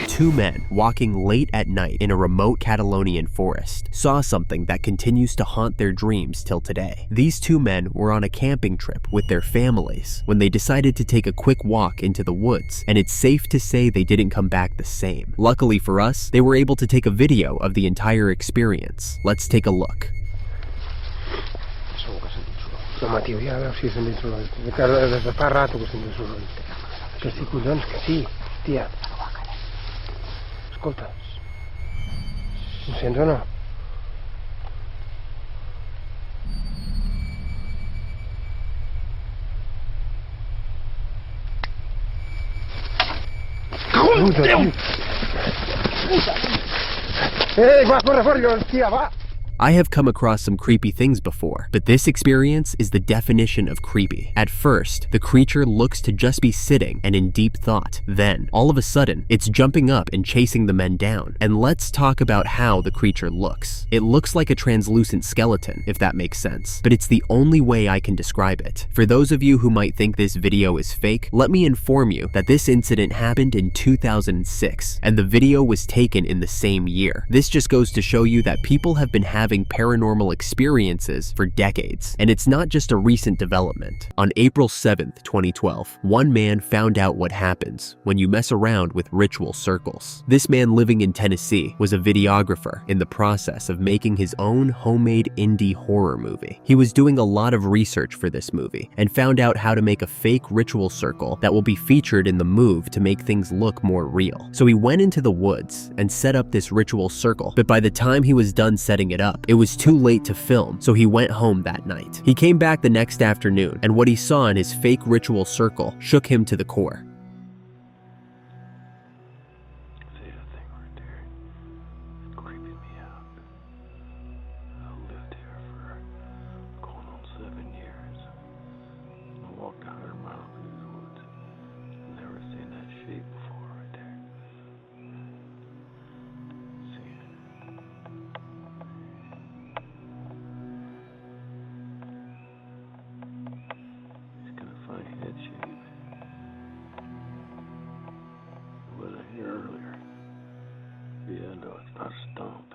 Two men walking late at night in a remote Catalonian forest saw something that continues to haunt their dreams till today. These two men were on a camping trip with their families when they decided to take a quick walk into the woods, and it's safe to say they didn't come back the same. Luckily for us, they were able to take a video of the entire experience. Let's take a look. No, Matiu, ja veus si sent dins l'ull. Des de fa rato que sent dins l'ull. Que sí, collons, que sí, tia. Escolta. Em sents o no? scusa. Va, corre fuori, stia, va. I have come across some creepy things before, but this experience is the definition of creepy. At first, the creature looks to just be sitting and in deep thought. Then, all of a sudden, it's jumping up and chasing the men down. And let's talk about how the creature looks. It looks like a translucent skeleton, if that makes sense, but it's the only way I can describe it. For those of you who might think this video is fake, let me inform you that this incident happened in 2006, and the video was taken in the same year. This just goes to show you that people have been having paranormal experiences for decades, and it's not just a recent development. On April 7th, 2012, one man found out what happens when you mess around with ritual circles. This man living in Tennessee was a videographer in the process of making his own homemade indie horror movie. He was doing a lot of research for this movie and found out how to make a fake ritual circle that will be featured in the move to make things look more real. So he went into the woods and set up this ritual circle, but by the time he was done setting it up, it was too late to film, so he went home that night. He came back the next afternoon, and what he saw in his fake ritual circle shook him to the core. See that thing right there? It's creeping me out. I've lived here for going on 7 years. I walked 100 miles through these woods. Never seen that shape before right there. See it? Head shape. What I hear earlier. Yeah, no, it's not a stump.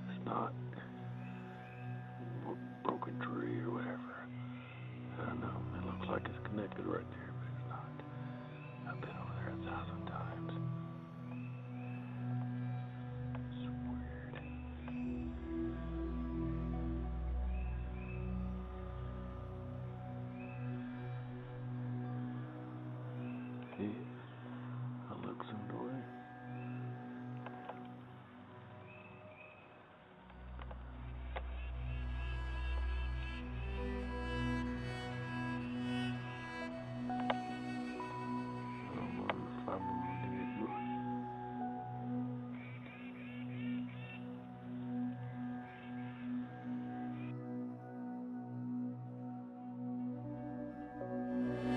It's not a broken tree or whatever. I don't know. It looks like it's connected right there, but it's not. I've been over there 1,000 times. It's weird. I look some way.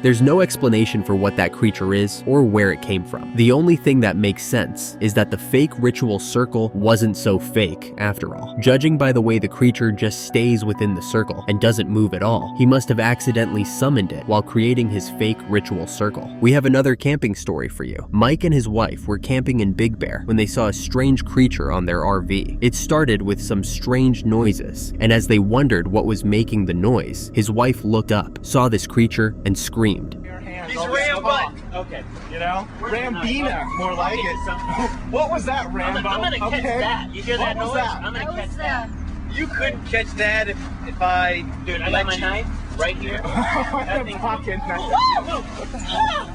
There's no explanation for what that creature is or where it came from. The only thing that makes sense is that the fake ritual circle wasn't so fake after all. Judging by the way the creature just stays within the circle and doesn't move at all, he must have accidentally summoned it while creating his fake ritual circle. We have another camping story for you. Mike and his wife were camping in Big Bear when they saw a strange creature on their RV. It started with some strange noises, and as they wondered what was making the noise, his wife looked up, saw this creature, and screamed. He's Rambo. Okay, you know? Rambina, more like it. What was that, Rambo? I'm gonna catch that. You hear that noise? I'm gonna catch that. You couldn't catch that if I... Dude, I got my knife right here. That thing pocket knife. What the hell?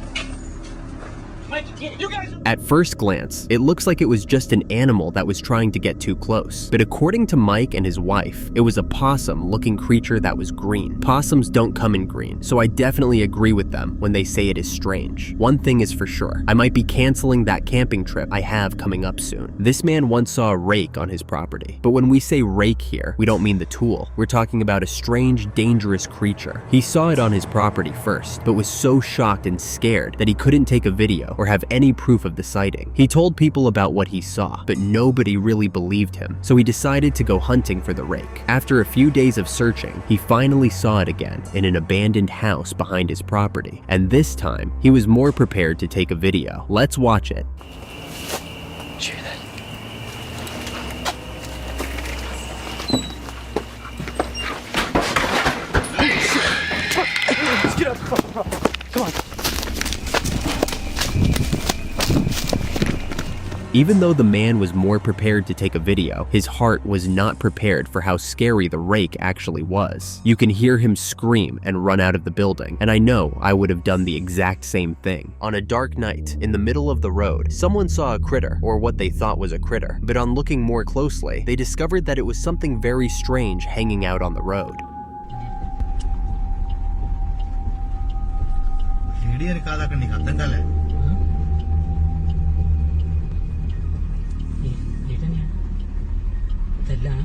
At first glance, it looks like it was just an animal that was trying to get too close. But according to Mike and his wife, it was a possum-looking creature that was green. Possums don't come in green, so I definitely agree with them when they say it is strange. One thing is for sure, I might be canceling that camping trip I have coming up soon. This man once saw a rake on his property. But when we say rake here, we don't mean the tool. We're talking about a strange, dangerous creature. He saw it on his property first, but was so shocked and scared that he couldn't take a video or have any proof of the sighting. He told people about what he saw, but nobody really believed him, so he decided to go hunting for the rake. After a few days of searching, he finally saw it again in an abandoned house behind his property, and this time, he was more prepared to take a video. Let's watch it. Cheer that. Let's get up. Come on. Even though the man was more prepared to take a video, his heart was not prepared for how scary the rake actually was. You can hear him scream and run out of the building, and I know I would have done the exact same thing. On a dark night, in the middle of the road, someone saw a critter, or what they thought was a critter, but on looking more closely, they discovered that it was something very strange hanging out on the road. தெரியல.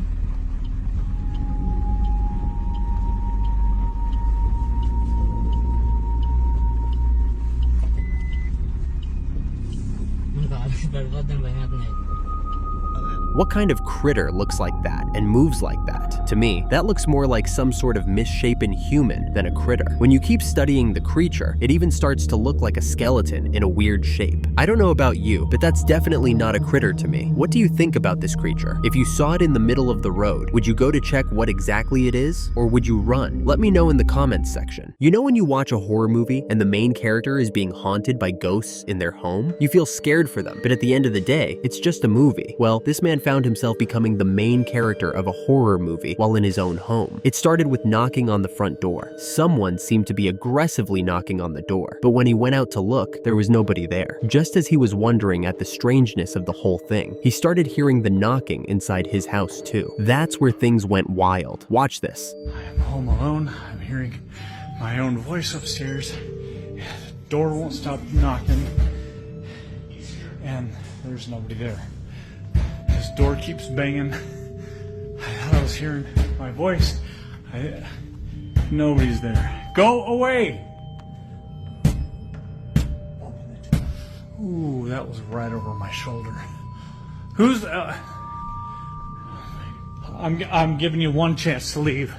What kind of critter looks like that and moves like that? To me, that looks more like some sort of misshapen human than a critter. When you keep studying the creature, it even starts to look like a skeleton in a weird shape. I don't know about you, but that's definitely not a critter to me. What do you think about this creature? If you saw it in the middle of the road, would you go to check what exactly it is? Or would you run? Let me know in the comments section. You know when you watch a horror movie and the main character is being haunted by ghosts in their home? You feel scared for them, but at the end of the day, it's just a movie. Well, this man found himself becoming the main character of a horror movie while in his own home. It started with knocking on the front door. Someone seemed to be aggressively knocking on the door, but when he went out to look, there was nobody there. Just as he was wondering at the strangeness of the whole thing, he started hearing the knocking inside his house too. That's where things went wild. Watch this. I'm home alone. I'm hearing my own voice upstairs. The door won't stop knocking, and there's nobody there. This door keeps banging. I thought I was hearing my voice. Nobody's there. Go away! Ooh, that was right over my shoulder. Who's... I'm giving you one chance to leave.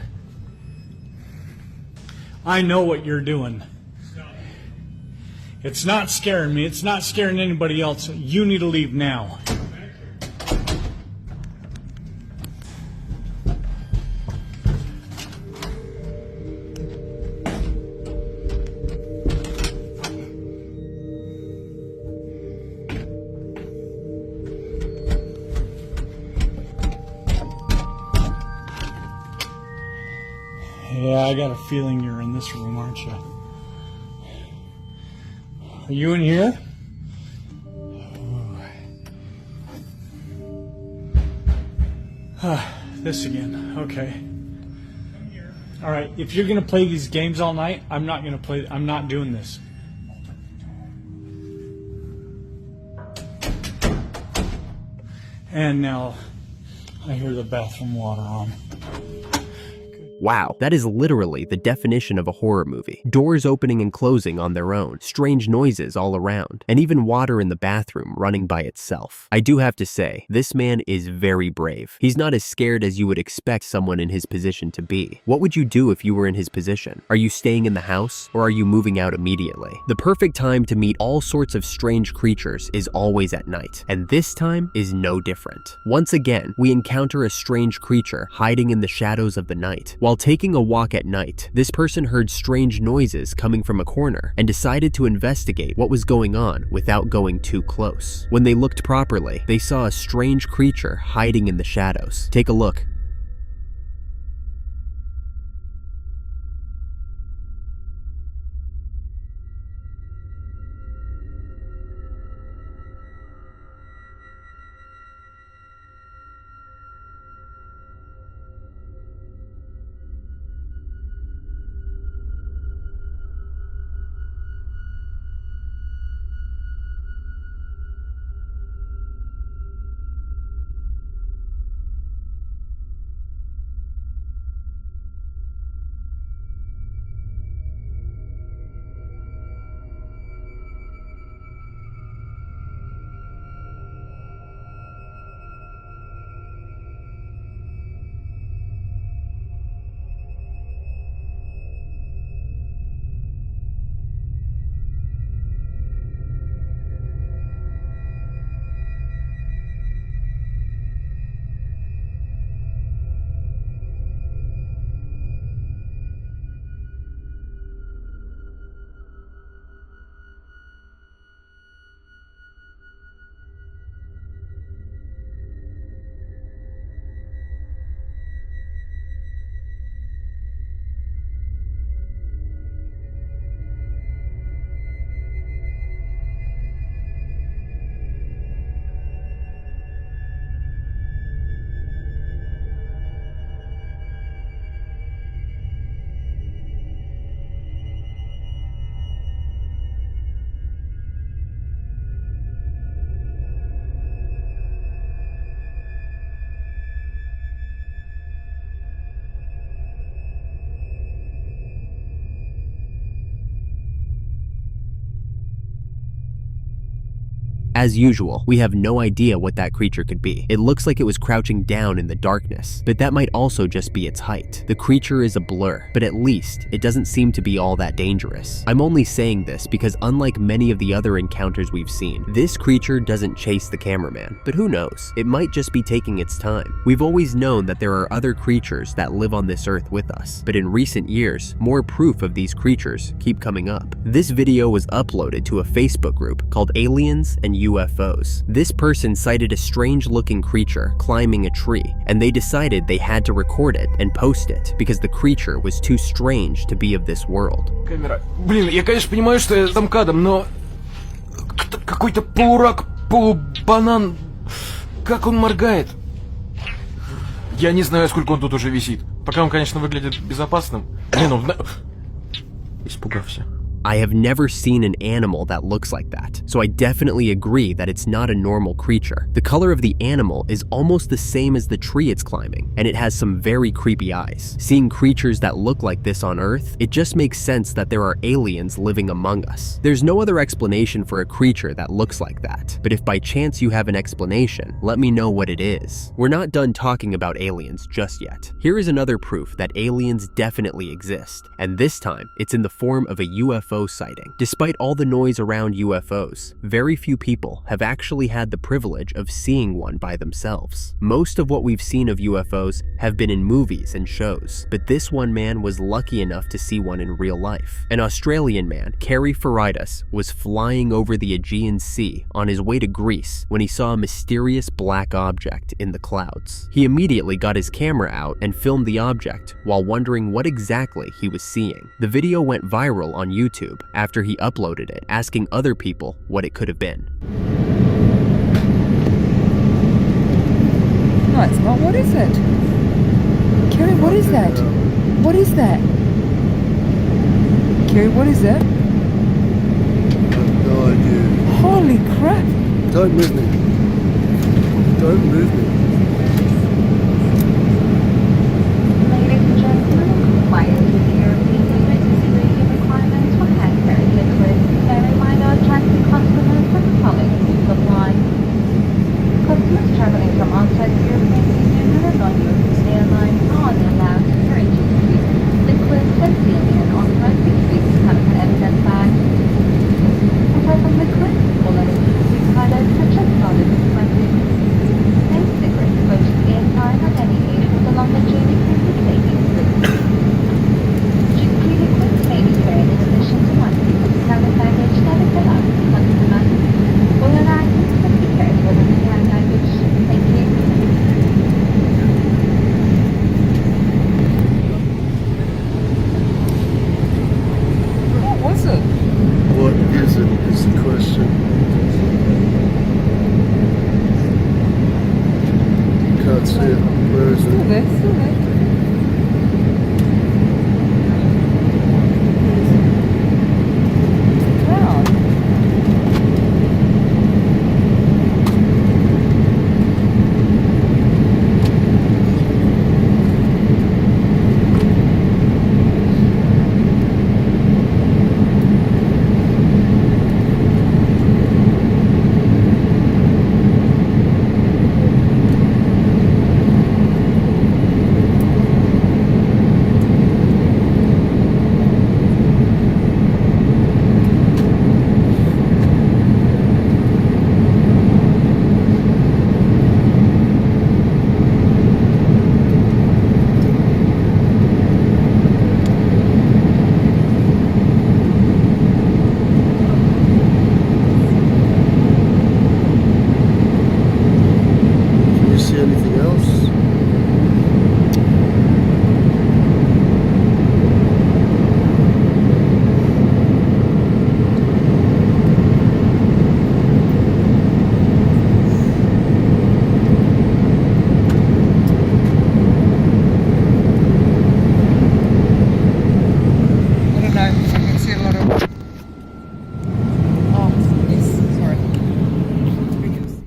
I know what you're doing. It's not scaring me. It's not scaring anybody else. You need to leave now. Yeah, I got a feeling you're in this room, aren't you? Are you in here? This again. Okay. All right. If you're gonna play these games all night, I'm not gonna play. I'm not doing this. And now I hear the bathroom water on. Wow, that is literally the definition of a horror movie. Doors opening and closing on their own, strange noises all around, and even water in the bathroom running by itself. I do have to say, this man is very brave. He's not as scared as you would expect someone in his position to be. What would you do if you were in his position? Are you staying in the house, or are you moving out immediately? The perfect time to meet all sorts of strange creatures is always at night, and this time is no different. Once again, we encounter a strange creature hiding in the shadows of the night. While taking a walk at night, this person heard strange noises coming from a corner and decided to investigate what was going on without going too close. When they looked properly, they saw a strange creature hiding in the shadows. Take a look. As usual, we have no idea what that creature could be. It looks like it was crouching down in the darkness, but that might also just be its height. The creature is a blur, but at least it doesn't seem to be all that dangerous. I'm only saying this because unlike many of the other encounters we've seen, this creature doesn't chase the cameraman, but who knows? It might just be taking its time. We've always known that there are other creatures that live on this earth with us, but in recent years, more proof of these creatures keep coming up. This video was uploaded to a Facebook group called Aliens and UFOs. This person cited a strange-looking creature climbing a tree, and they decided they had to record it and post it because the creature was too strange to be of this world. Камера. Блин, я, конечно, понимаю, что я там кадром, но какой-то полурак, полубанан. Как он моргает? Я не знаю, сколько он тут уже висит. Пока он, конечно, выглядит безопасным. Блин, он... Испугался. I have never seen an animal that looks like that, so I definitely agree that it's not a normal creature. The color of the animal is almost the same as the tree it's climbing, and it has some very creepy eyes. Seeing creatures that look like this on Earth, it just makes sense that there are aliens living among us. There's no other explanation for a creature that looks like that, but if by chance you have an explanation, let me know what it is. We're not done talking about aliens just yet. Here is another proof that aliens definitely exist, and this time, it's in the form of a UFO sighting. Despite all the noise around UFOs, very few people have actually had the privilege of seeing one by themselves. Most of what we've seen of UFOs have been in movies and shows, but this one man was lucky enough to see one in real life. An Australian man, Kerry Faridas, was flying over the Aegean Sea on his way to Greece when he saw a mysterious black object in the clouds. He immediately got his camera out and filmed the object while wondering what exactly he was seeing. The video went viral on YouTube after he uploaded it, asking other people what it could have been. No, it's not. What is it? Kerry, what is that? What is that? Kerry, what is that? I have no idea. Holy crap! Don't move me. Don't move me. Ladies and gentlemen, compliance with the European Union's security requirements for hand-carried liquids, very minor attracting customers and the public rules apply. Customers traveling from outside the European Union and non-European airlines are only allowed to carry duty-free liquids and sealing and authorized liquids have an evidence bag. The type of liquid will let it be products such as solid liquids. And cigarettes purchased airtime at any age with a longer journey can be taken with. Duty-free liquids may be carried in addition to one piece of carry baggage that is allowed to customers. All other items must be carried within the hand baggage. Thank you. What was it? What is it is the question. Can't see it. Where is it? Still there, still there.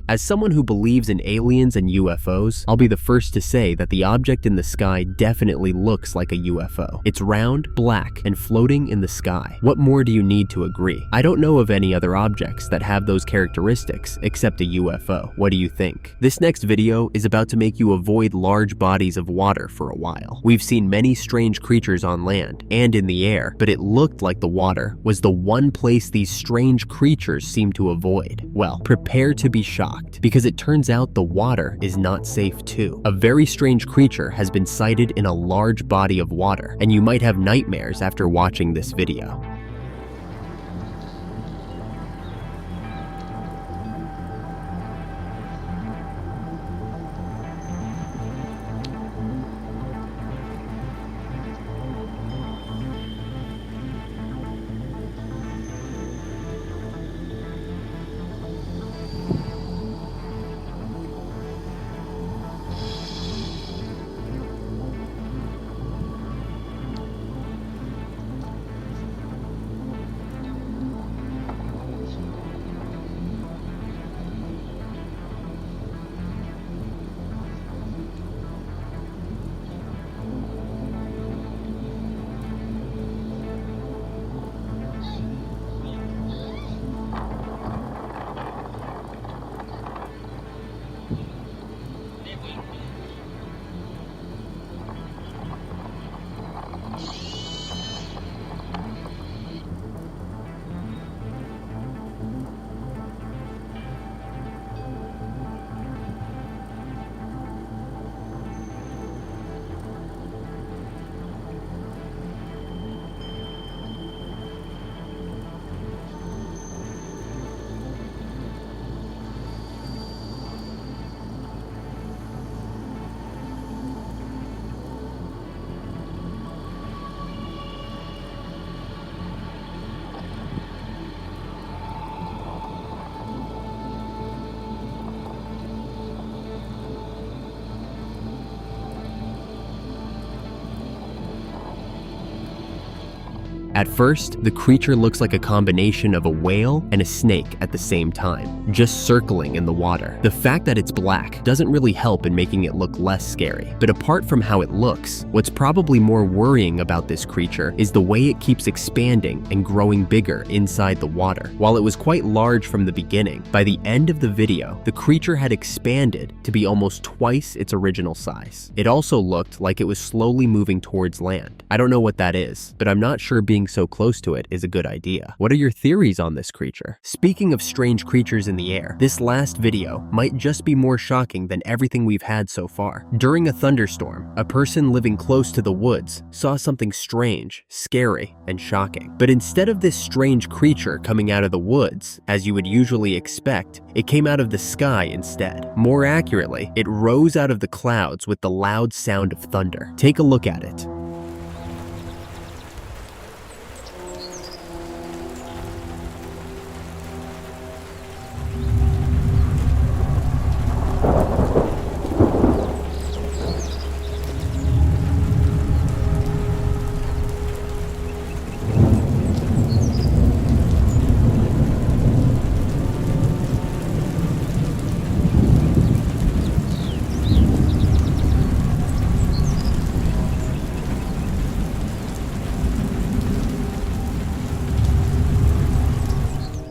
As someone who believes in aliens and UFOs, I'll be the first to say that the object in the sky definitely looks like a UFO. It's round, black, and floating in the sky. What more do you need to agree? I don't know of any other objects that have those characteristics except a UFO. What do you think? This next video is about to make you avoid large bodies of water for a while. We've seen many strange creatures on land and in the air, but it looked like the water was the one place these strange creatures seem to avoid. Well, prepare to be shocked, because it turns out the water is not safe too. A very strange creature has been sighted in a large body of water, and you might have nightmares after watching this video. At first, the creature looks like a combination of a whale and a snake at the same time, just circling in the water. The fact that it's black doesn't really help in making it look less scary. But apart from how it looks, what's probably more worrying about this creature is the way it keeps expanding and growing bigger inside the water. While it was quite large from the beginning, by the end of the video, the creature had expanded to be almost twice its original size. It also looked like it was slowly moving towards land. I don't know what that is, but I'm not sure being so close to it is a good idea. What are your theories on this creature? Speaking of strange creatures in the air, this last video might just be more shocking than everything we've had so far. During a thunderstorm, a person living close to the woods saw something strange, scary, and shocking. But instead of this strange creature coming out of the woods, as you would usually expect, it came out of the sky instead. More accurately, it rose out of the clouds with the loud sound of thunder. Take a look at it.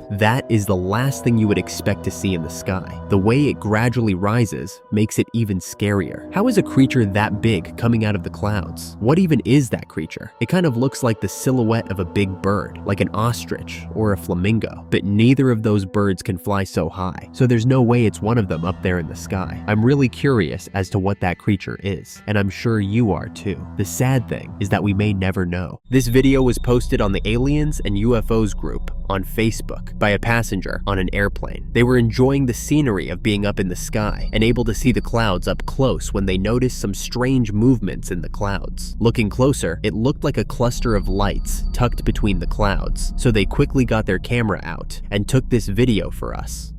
That is the last thing you would expect to see in the sky. The way it gradually rises makes it even scarier. How is a creature that big coming out of the clouds? What even is that creature? It kind of looks like the silhouette of a big bird, like an ostrich or a flamingo, but neither of those birds can fly so high, so there's no way it's one of them up there in the sky. I'm really curious as to what that creature is, and I'm sure you are too. The sad thing is that we may never know. This video was posted on the Aliens and UFOs group on Facebook by a passenger on an airplane. They were enjoying the scenery of being up in the sky and able to see the clouds up close when they noticed some strange movements in the clouds. Looking closer, it looked like a cluster of lights tucked between the clouds, so they quickly got their camera out and took this video for us.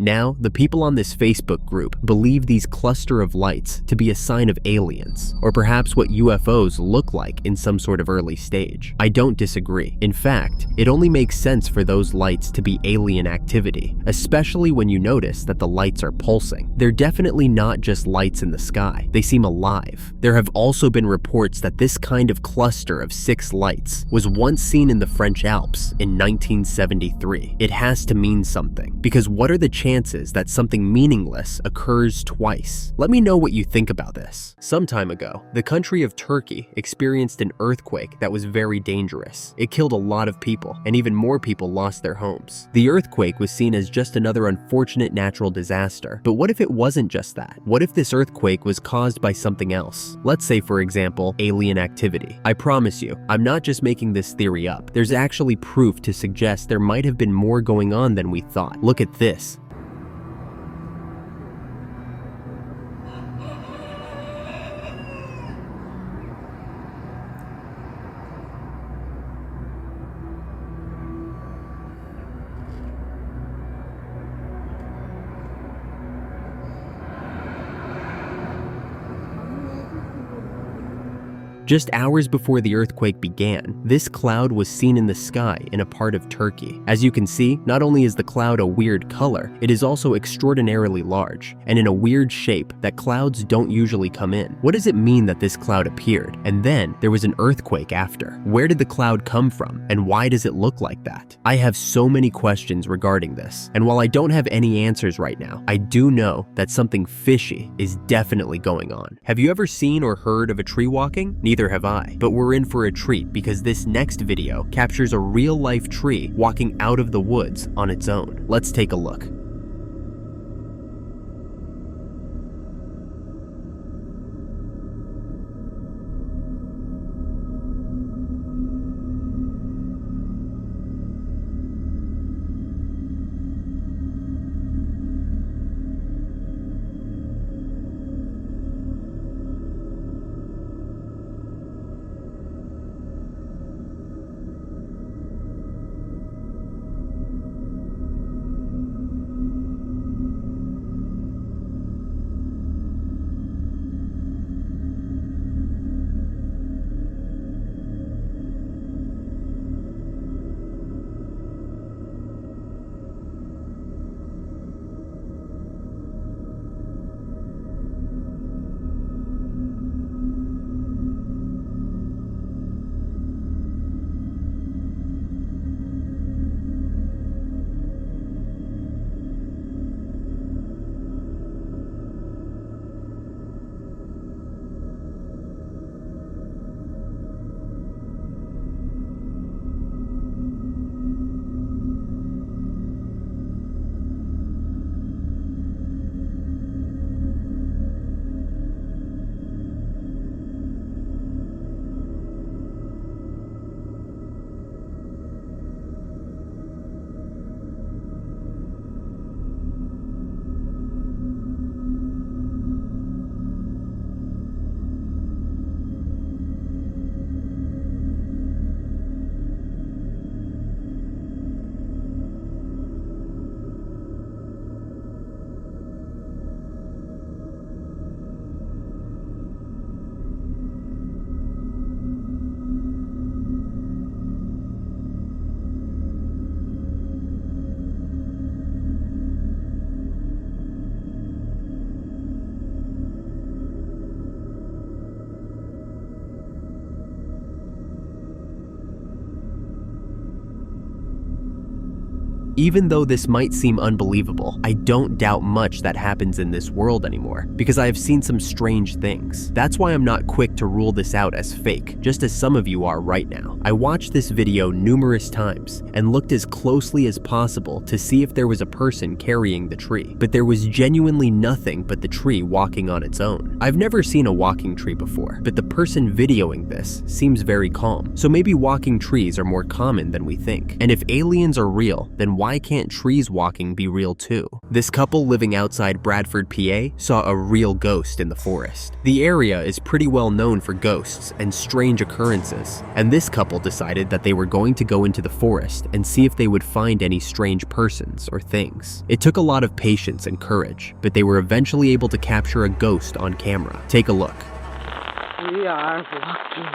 Now, the people on this Facebook group believe these cluster of lights to be a sign of aliens, or perhaps what UFOs look like in some sort of early stage. I don't disagree. In fact, it only makes sense for those lights to be alien activity, especially when you notice that the lights are pulsing. They're definitely not just lights in the sky. They seem alive. There have also been reports that this kind of cluster of 6 lights was once seen in the French Alps in 1973. It has to mean something, because what are the chances that something meaningless occurs twice? Let me know what you think about this. Some time ago, the country of Turkey experienced an earthquake that was very dangerous. It killed a lot of people, and even more people lost their homes. The earthquake was seen as just another unfortunate natural disaster, but what if it wasn't just that? What if this earthquake was caused by something else? Let's say, for example, alien activity. I promise you, I'm not just making this theory up. There's actually proof to suggest there might have been more going on than we thought. Look at this. Just hours before the earthquake began, this cloud was seen in the sky in a part of Turkey. As you can see, not only is the cloud a weird color, it is also extraordinarily large, and in a weird shape that clouds don't usually come in. What does it mean that this cloud appeared, and then there was an earthquake after? Where did the cloud come from, and why does it look like that? I have so many questions regarding this, and while I don't have any answers right now, I do know that something fishy is definitely going on. Have you ever seen or heard of a tree walking? Neither have I, but we're in for a treat because this next video captures a real-life tree walking out of the woods on its own. Let's take a look. Even though this might seem unbelievable, I don't doubt much that happens in this world anymore, because I have seen some strange things. That's why I'm not quick to rule this out as fake, just as some of you are right now. I watched this video numerous times and looked as closely as possible to see if there was a person carrying the tree, but there was genuinely nothing but the tree walking on its own. I've never seen a walking tree before, but the person videoing this seems very calm. So maybe walking trees are more common than we think. And if aliens are real, then why why can't trees walking be real too? This couple living outside Bradford, PA, saw a real ghost in the forest. The area is pretty well known for ghosts and strange occurrences, and this couple decided that they were going to go into the forest and see if they would find any strange persons or things. It took a lot of patience and courage, but they were eventually able to capture a ghost on camera. Take a look. We are walking.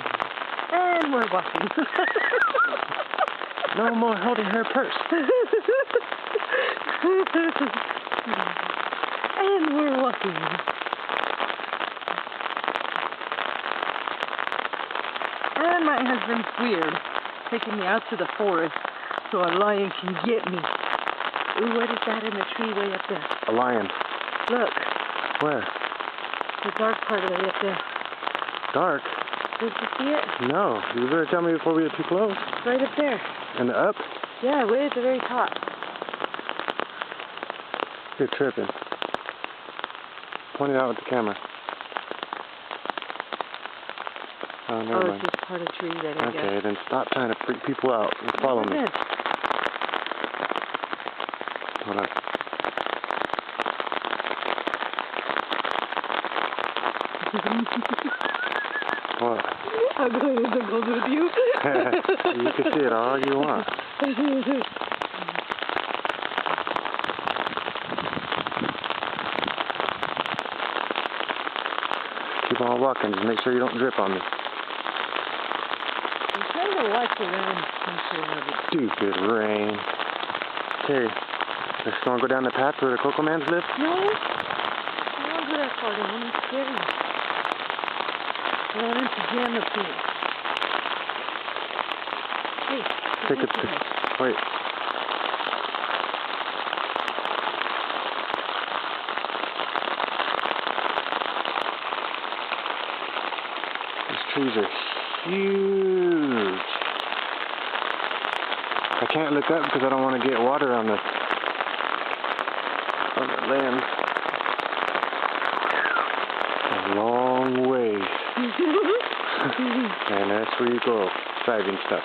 And we're walking. No more holding her purse. And we're walking. And my husband's weird, taking me out to the forest so a lion can get me. Ooh, what is that in the tree way up there? A lion. Look, Where? the dark part of it way up there. Dark? Did you see it? No. You better tell me before we get too close. Right up there. And up? Yeah, way at the very top. You're tripping. Point it out with the camera. Oh, never Oh, mind. it's just part of tree that I guess. Okay, then stop trying to freak people out and follow me. Yes. Hold on. What? I'm going to go with you. You can see it all you want. Keep on walking. Just make sure you don't drip on me. I'm trying to watch around. Stupid rain. Okay, let's go and go down the path where the Coco Mans live. No, I don't go that far down. It's scary. I want him to jam up here. Hey, Take a picture. Wait. These trees are huge. I can't look up because I don't want to get water on the land. A long way. And that's where you go, driving stuff.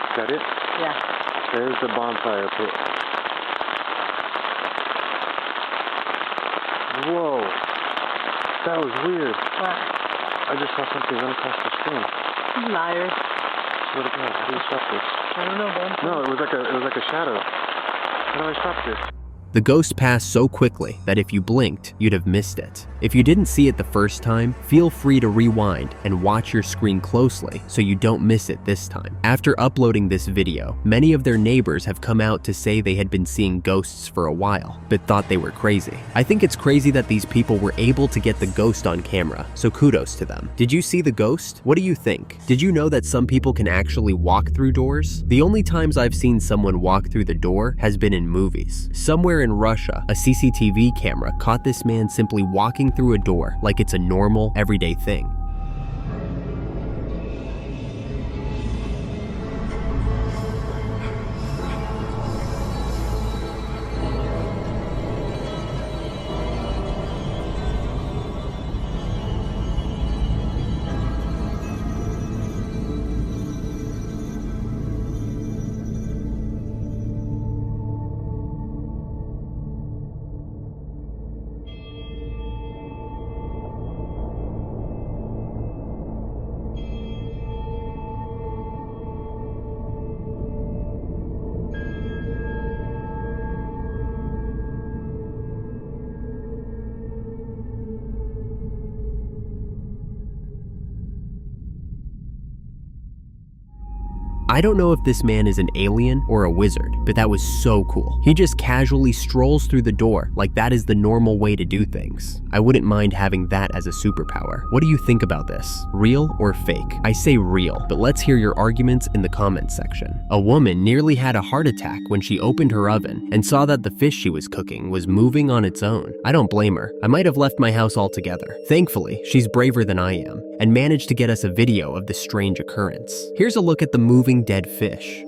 Is that it? Yeah. There's the bonfire pit. Whoa. That was weird. What? I just saw something run across the screen. Liar. Swear to God, how do you stop this? I don't know, man. No, it was like a shadow. How do I stop this? The ghost passed so quickly that if you blinked, you'd have missed it. If you didn't see it the first time, feel free to rewind and watch your screen closely so you don't miss it this time. After uploading this video, many of their neighbors have come out to say they had been seeing ghosts for a while, but thought they were crazy. I think it's crazy that these people were able to get the ghost on camera, so kudos to them. Did you see the ghost? What do you think? Did you know that some people can actually walk through doors? The only times I've seen someone walk through the door has been in movies. Somewhere in Russia, a CCTV camera caught this man simply walking through a door like it's a normal, everyday thing. I don't know if this man is an alien or a wizard, but that was so cool. He just casually strolls through the door like that is the normal way to do things. I wouldn't mind having that as a superpower. What do you think about this? Real or fake? I say real, but let's hear your arguments in the comments section. A woman nearly had a heart attack when she opened her oven and saw that the fish she was cooking was moving on its own. I don't blame her. I might have left my house altogether. Thankfully, she's braver than I am and managed to get us a video of this strange occurrence. Here's a look at the moving dead fish.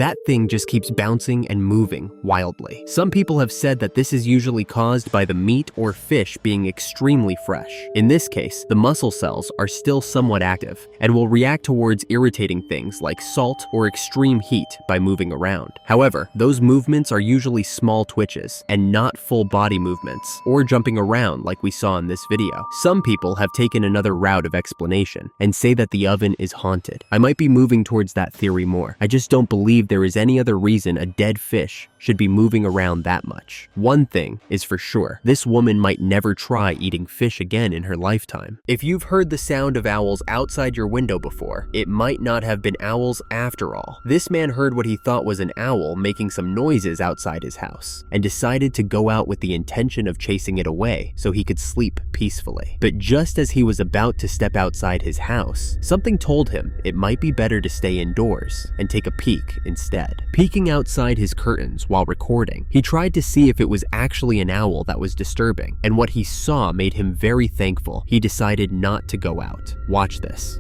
That thing just keeps bouncing and moving wildly. Some people have said that this is usually caused by the meat or fish being extremely fresh. In this case, the muscle cells are still somewhat active and will react towards irritating things like salt or extreme heat by moving around. However, those movements are usually small twitches and not full body movements or jumping around like we saw in this video. Some people have taken another route of explanation and say that the oven is haunted. I might be moving towards that theory more. I just don't believe there is any other reason a dead fish should be moving around that much. One thing is for sure, this woman might never try eating fish again in her lifetime. If you've heard the sound of owls outside your window before, it might not have been owls after all. This man heard what he thought was an owl making some noises outside his house and decided to go out with the intention of chasing it away so he could sleep peacefully. But just as he was about to step outside his house, something told him it might be better to stay indoors and take a peek instead. Peeking outside his curtains while recording, he tried to see if it was actually an owl that was disturbing, and what he saw made him very thankful. He decided not to go out. Watch this.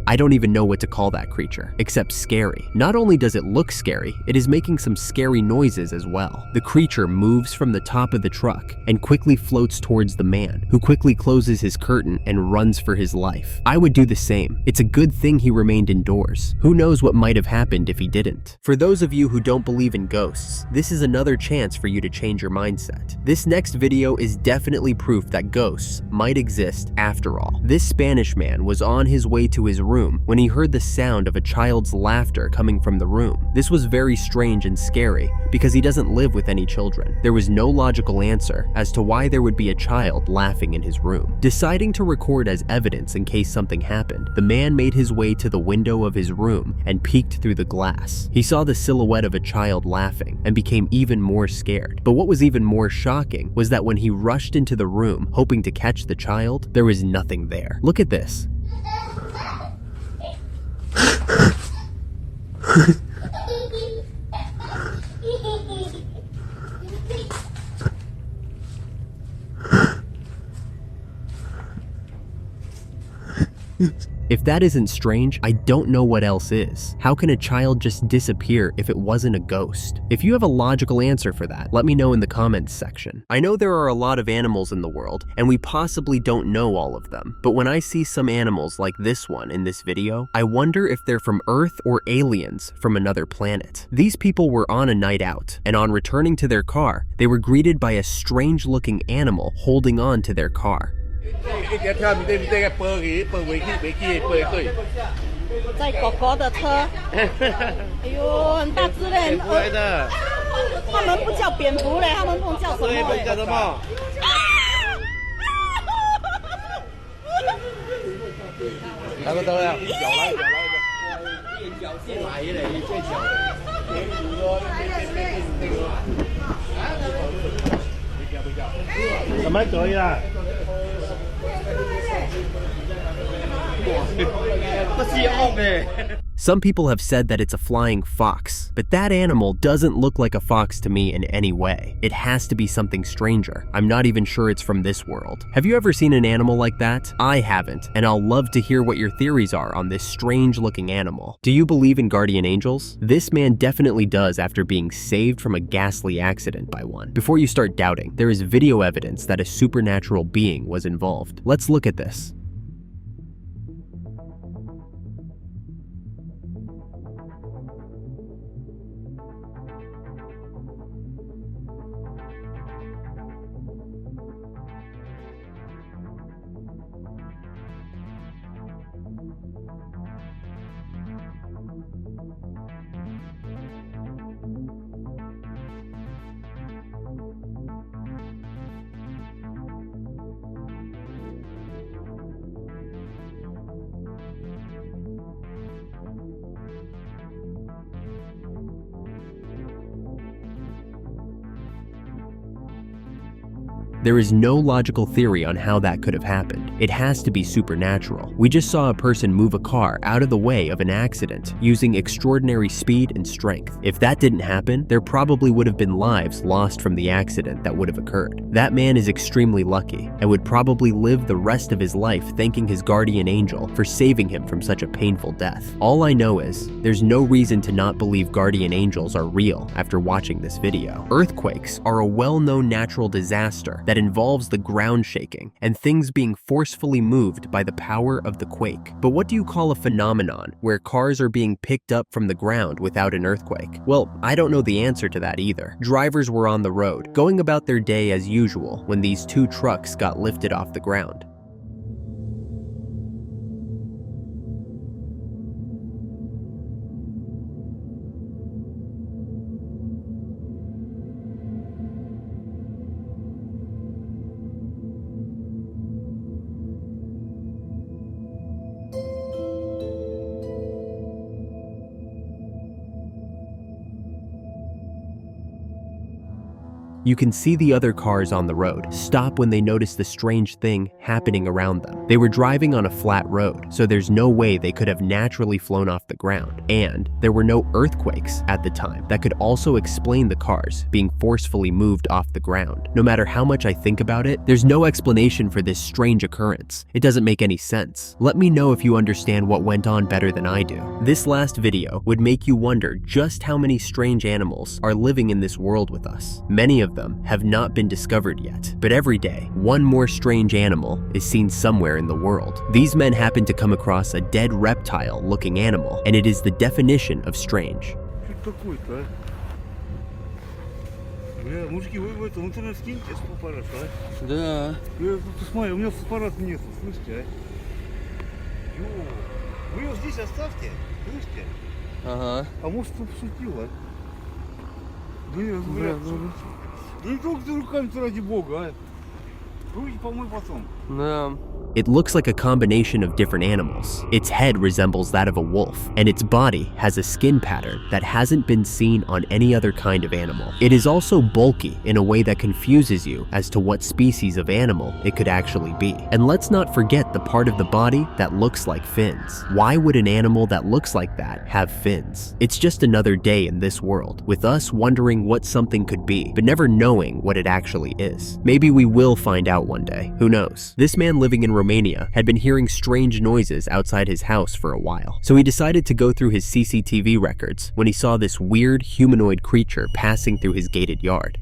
I don't even know what to call that creature, except scary. Not only does it look scary, it is making some scary noises as well. The creature moves from the top of the truck and quickly floats towards the man, who quickly closes his curtain and runs for his life. I would do the same. It's a good thing he remained indoors. Who knows what might have happened if he didn't? For those of you who don't believe in ghosts, this is another chance for you to change your mindset. This next video is definitely proof that ghosts might exist after all. This Spanish man was on his way to his room when he heard the sound of a child's laughter coming from the room. This was very strange and scary because he doesn't live with any children. There was no logical answer as to why there would be a child laughing in his room. Deciding to record as evidence in case something happened, the man made his way to the window of his room and peeked through the glass. He saw the silhouette of a child laughing and became even more scared. But what was even more shocking was that when he rushed into the room hoping to catch the child, there was nothing there. Look at this. If that isn't strange, I don't know what else is. How can a child just disappear if it wasn't a ghost? If you have a logical answer for that, let me know in the comments section. I know there are a lot of animals in the world, and we possibly don't know all of them, but when I see some animals like this one in this video, I wonder if they're from Earth or aliens from another planet. These people were on a night out, and on returning to their car, they were greeted by a strange-looking animal holding on to their car. 在狗狗的车，哎呦，很大只嘞，很可爱的。他们不叫蝙蝠嘞，他们不叫什么嘞？叫什么？差不多了，一脚来，一脚进来嘞，一脚。咁咪可以啦。 Some people have said that it's a flying fox, but that animal doesn't look like a fox to me in any way. It has to be something stranger. I'm not even sure it's from this world. Have you ever seen an animal like that? I haven't, and I'll love to hear what your theories are on this strange-looking animal. Do you believe in guardian angels? This man definitely does after being saved from a ghastly accident by one. Before you start doubting, there is video evidence that a supernatural being was involved. Let's look at this. There is no logical theory on how that could have happened. It has to be supernatural. We just saw a person move a car out of the way of an accident using extraordinary speed and strength. If that didn't happen, there probably would have been lives lost from the accident that would have occurred. That man is extremely lucky and would probably live the rest of his life thanking his guardian angel for saving him from such a painful death. All I know is, there's no reason to not believe guardian angels are real after watching this video. Earthquakes are a well-known natural disaster that involves the ground shaking and things being forcefully moved by the power of the quake. But what do you call a phenomenon where cars are being picked up from the ground without an earthquake? Well, I don't know the answer to that either. Drivers were on the road, going about their day as usual when these two trucks got lifted off the ground. You can see the other cars on the road stop when they notice the strange thing happening around them. They were driving on a flat road, so there's no way they could have naturally flown off the ground. And there were no earthquakes at the time that could also explain the cars being forcefully moved off the ground. No matter how much I think about it, there's no explanation for this strange occurrence. It doesn't make any sense. Let me know if you understand what went on better than I do. This last video would make you wonder just how many strange animals are living in this world with us. Many of them have not been discovered yet, but every day, one more strange animal is seen somewhere in the world. These men happen to come across a dead reptile-looking animal, and it is the definition of strange. Мужики, вы это в интернет скиньте с фотоаппарата, а? Да. Посмотри, у меня фотоаппарата нету, слышите, а? Вы его здесь оставьте, слышите? Ага. А может, кто пошутил, а? Да не трогайте руками-то ради бога, а? Руки помой потом. Да. It looks like a combination of different animals. Its head resembles that of a wolf, and its body has a skin pattern that hasn't been seen on any other kind of animal. It is also bulky in a way that confuses you as to what species of animal it could actually be. And let's not forget the part of the body that looks like fins. Why would an animal that looks like that have fins? It's just another day in this world, with us wondering what something could be, but never knowing what it actually is. Maybe we will find out one day, who knows? This man living in Romania had been hearing strange noises outside his house for a while, so he decided to go through his CCTV records when he saw this weird humanoid creature passing through his gated yard.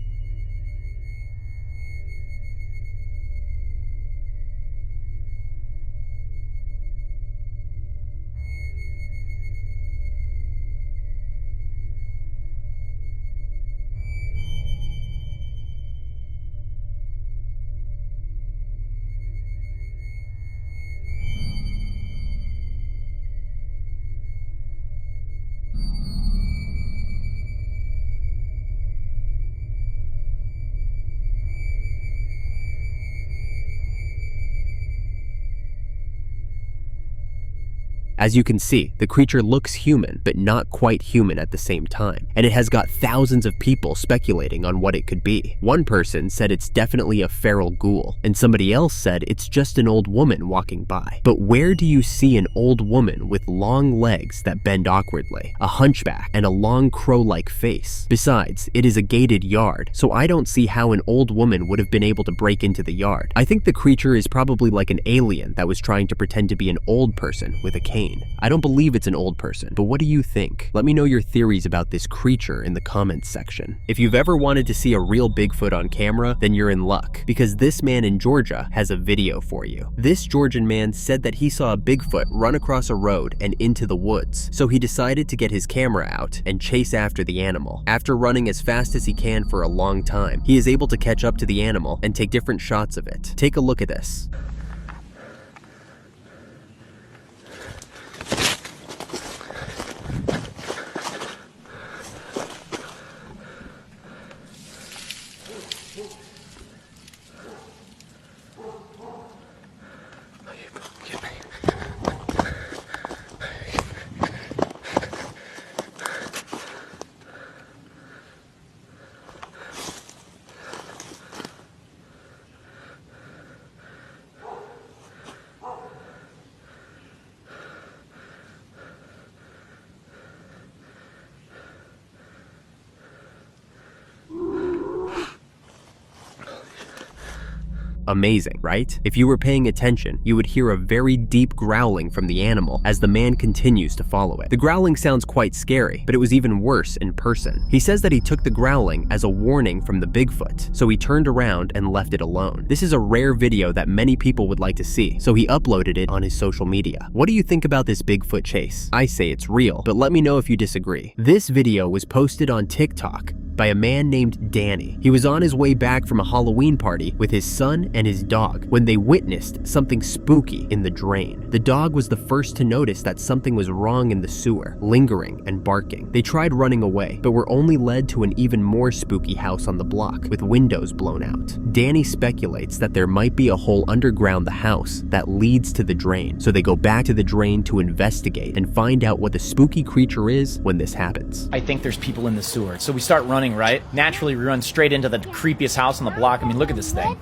As you can see, the creature looks human, but not quite human at the same time, and it has got thousands of people speculating on what it could be. One person said it's definitely a feral ghoul, and somebody else said it's just an old woman walking by. But where do you see an old woman with long legs that bend awkwardly, a hunchback, and a long crow-like face? Besides, it is a gated yard, so I don't see how an old woman would have been able to break into the yard. I think the creature is probably like an alien that was trying to pretend to be an old person with a cane. I don't believe it's an old person, but what do you think? Let me know your theories about this creature in the comments section. If you've ever wanted to see a real Bigfoot on camera, then you're in luck, because this man in Georgia has a video for you. This Georgian man said that he saw a Bigfoot run across a road and into the woods, so he decided to get his camera out and chase after the animal. After running as fast as he can for a long time, he is able to catch up to the animal and take different shots of it. Take a look at this. Amazing, right? If you were paying attention, you would hear a very deep growling from the animal as the man continues to follow it. The growling sounds quite scary, but it was even worse in person. He says that he took the growling as a warning from the Bigfoot, so he turned around and left it alone. This is a rare video that many people would like to see, so he uploaded it on his social media. What do you think about this Bigfoot chase? I say it's real, but let me know if you disagree. This video was posted on TikTok by a man named Danny. He was on his way back from a Halloween party with his son and his dog when they witnessed something spooky in the drain. The dog was the first to notice that something was wrong in the sewer, lingering and barking. They tried running away, but were only led to an even more spooky house on the block with windows blown out. Danny speculates that there might be a hole underground the house that leads to the drain, so they go back to the drain to investigate and find out what the spooky creature is when this happens. I think there's people in the sewer, so we start running, right? Naturally, we run straight into the creepiest house on the block. I mean, look at this thing.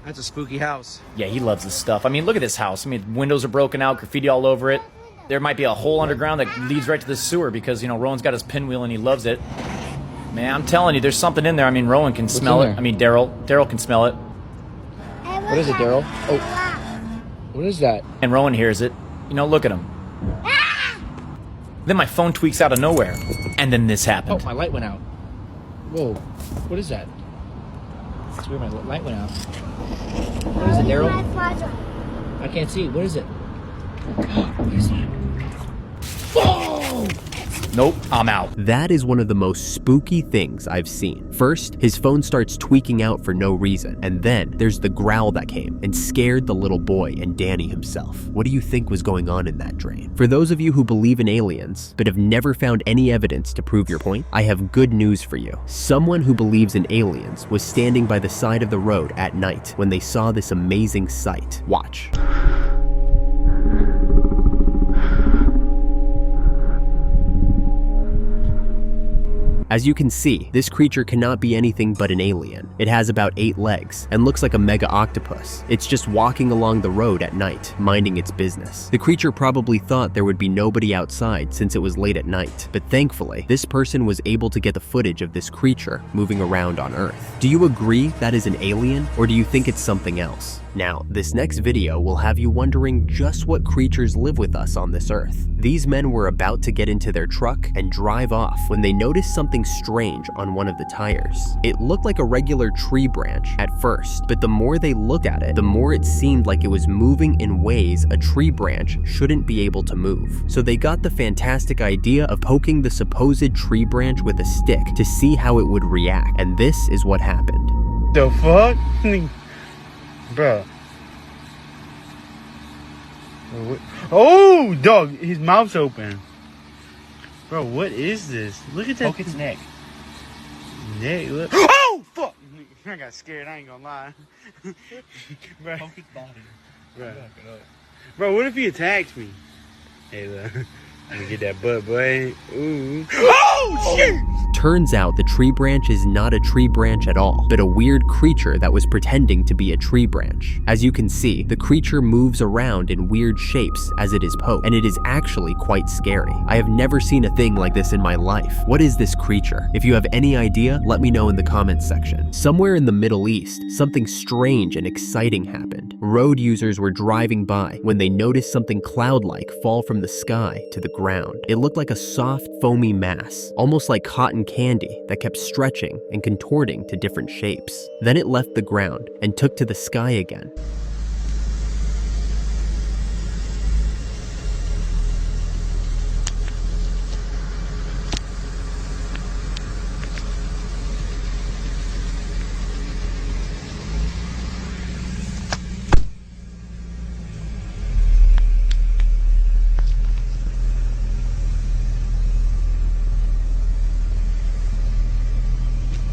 That's a spooky house. Yeah, he loves this stuff. I mean, look at this house. I mean, windows are broken out, graffiti all over it. There might be a hole underground that leads right to the sewer because, you know, Rowan's got his pinwheel and he loves it. Man, I'm telling you, there's something in there. I mean, Rowan can smell it. I mean, Daryl can smell it. What is it, Daryl? Oh, what is that? And Rowan hears it. You know, look at him. Then my phone tweaks out of nowhere. And then this happened. Oh, my light went out. Whoa, what is that? That's weird, my light went out. What is it, Daryl? I can't see. What is it? What is that? Whoa! Nope, I'm out. That is one of the most spooky things I've seen. First, his phone starts tweaking out for no reason, and then there's the growl that came and scared the little boy and Danny himself. What do you think was going on in that drain? For those of you who believe in aliens, but have never found any evidence to prove your point, I have good news for you. Someone who believes in aliens was standing by the side of the road at night when they saw this amazing sight. Watch. As you can see, this creature cannot be anything but an alien. It has about 8 legs and looks like a mega octopus. It's just walking along the road at night, minding its business. The creature probably thought there would be nobody outside since it was late at night, but thankfully, this person was able to get the footage of this creature moving around on Earth. Do you agree that is an alien, or do you think it's something else? Now, this next video will have you wondering just what creatures live with us on this Earth. These men were about to get into their truck and drive off when they noticed something strange on one of the tires. It looked like a regular tree branch at first, but the more they looked at it, the more it seemed like it was moving in ways a tree branch shouldn't be able to move. So they got the fantastic idea of poking the supposed tree branch with a stick to see how it would react, and this is what happened. The fuck? Bro. Oh, dog, his mouth's open. Bro, what is this? Look at that. Poke its neck. Neck, look. Oh, fuck! I got scared, I ain't gonna lie. Bro. Poke its body. Bro, what if he attacks me? Hey, look. Let me get that butt, boy. Ooh. Oh, shit! Turns out the tree branch is not a tree branch at all, but a weird creature that was pretending to be a tree branch. As you can see, the creature moves around in weird shapes as it is poked, and it is actually quite scary. I have never seen a thing like this in my life. What is this creature? If you have any idea, let me know in the comments section. Somewhere in the Middle East, something strange and exciting happened. Road users were driving by when they noticed something cloud-like fall from the sky to the ground. It looked like a soft, foamy mass, almost like cotton candy that kept stretching and contorting to different shapes. Then it left the ground and took to the sky again.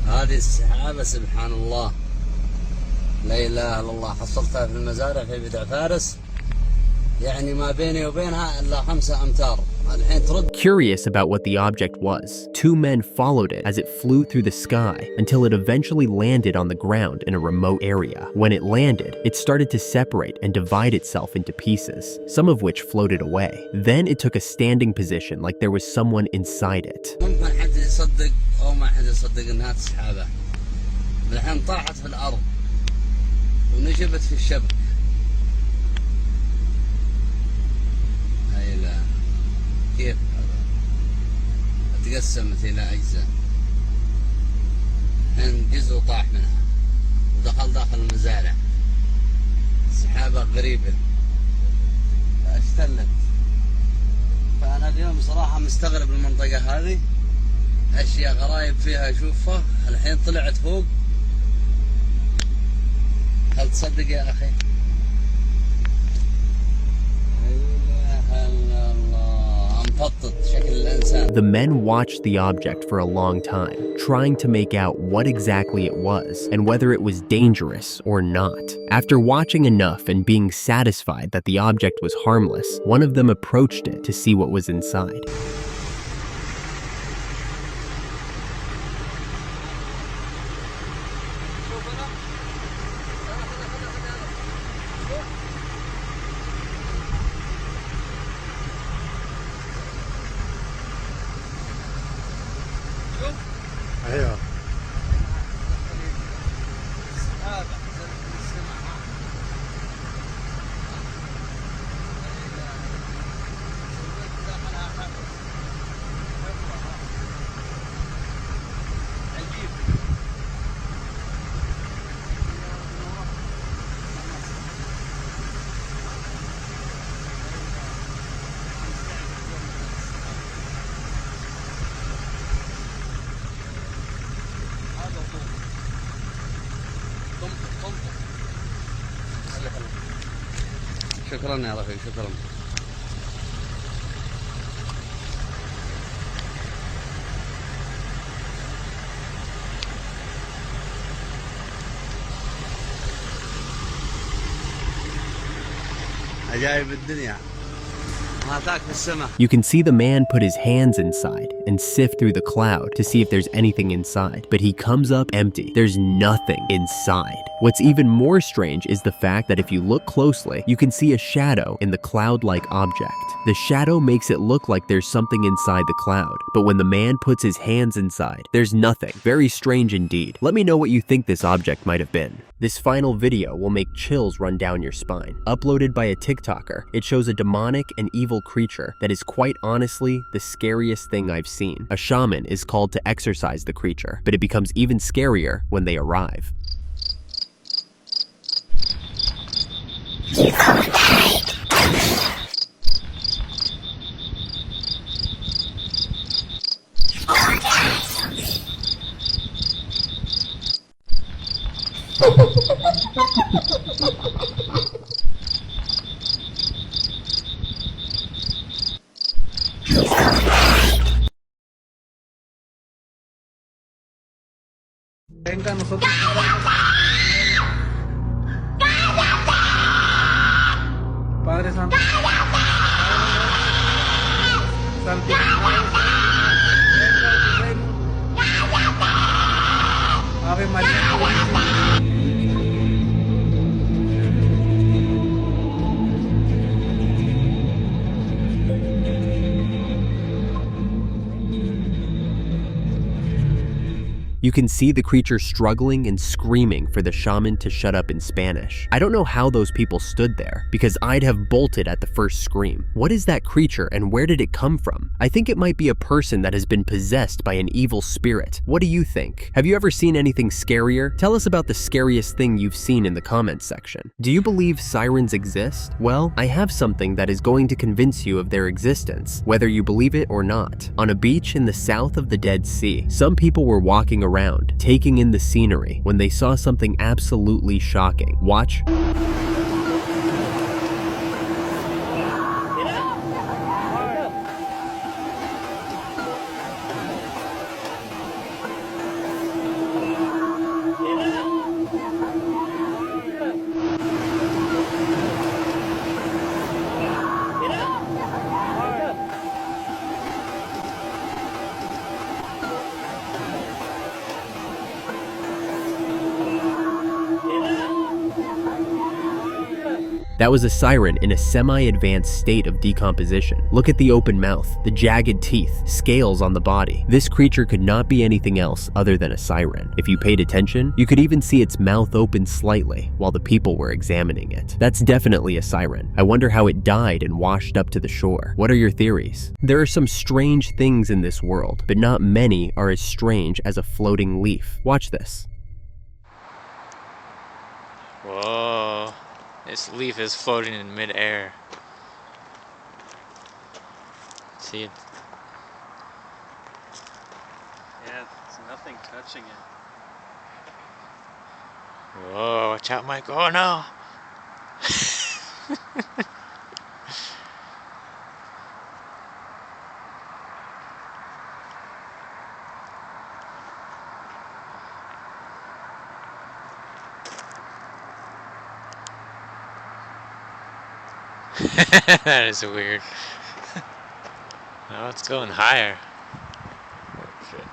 هذه السحابة سبحان الله لا إله إلا الله حصلتها في المزارع في بدع فارس يعني ما بيني وبينها إلا 5 أمتار. Curious about what the object was, 2 men followed it as it flew through the sky until it eventually landed on the ground in a remote area. When it landed, it started to separate and divide itself into pieces, some of which floated away. Then it took a standing position like there was someone inside it. ممكن حد يصدق أو ما حد يصدق إنها سحابة. الحين طاحت في الأرض ونشبت في الشبك. هاي لا كيف تقسمت إلى أجزاء، الحين جزء طاح منها ودخل داخل المزارع، سحابة غريبة فاشتلت. فأنا اليوم صراحة مستغرب المنطقة هذه، أشياء غرايب فيها أشوفها. الحين طلعت فوق، هل تصدق يا أخي؟ The men watched the object for a long time, trying to make out what exactly it was and whether it was dangerous or not. After watching enough and being satisfied that the object was harmless, one of them approached it to see what was inside. ايوه شكرا يا رفيق، شكرا. عجائب الدنيا ما تاك في السماء. You can see the man put his hands inside and sift through the cloud to see if there's anything inside, but he comes up empty. There's nothing inside. What's even more strange is the fact that if you look closely, you can see a shadow in the cloud-like object. The shadow makes it look like there's something inside the cloud, but when the man puts his hands inside, there's nothing. Very strange indeed. Let me know what you think this object might have been. This final video will make chills run down your spine. Uploaded by a TikToker, it shows a demonic and evil creature that is quite honestly the scariest thing I've seen. A shaman is called to exorcise the creature, but it becomes even scarier when they arrive. Venga, nosotros. Padre Santo. Ave María. You can see the creature struggling and screaming for the shaman to shut up in Spanish. I don't know how those people stood there, because I'd have bolted at the first scream. What is that creature and where did it come from? I think it might be a person that has been possessed by an evil spirit. What do you think? Have you ever seen anything scarier? Tell us about the scariest thing you've seen in the comments section. Do you believe sirens exist? Well, I have something that is going to convince you of their existence, whether you believe it or not. On a beach in the south of the Dead Sea, some people were walking around, taking in the scenery, when they saw something absolutely shocking. Watch. That was a siren in a semi-advanced state of decomposition. Look at the open mouth, the jagged teeth, scales on the body. This creature could not be anything else other than a siren. If you paid attention, you could even see its mouth open slightly while the people were examining it. That's definitely a siren. I wonder how it died and washed up to the shore. What are your theories? There are some strange things in this world, but not many are as strange as a floating leaf. Watch this. Whoa, this leaf is floating in midair. See it? Yeah, it's nothing touching it. Whoa, watch out, Mike. Oh no! That is weird. Oh, it's going higher. Oh, shit.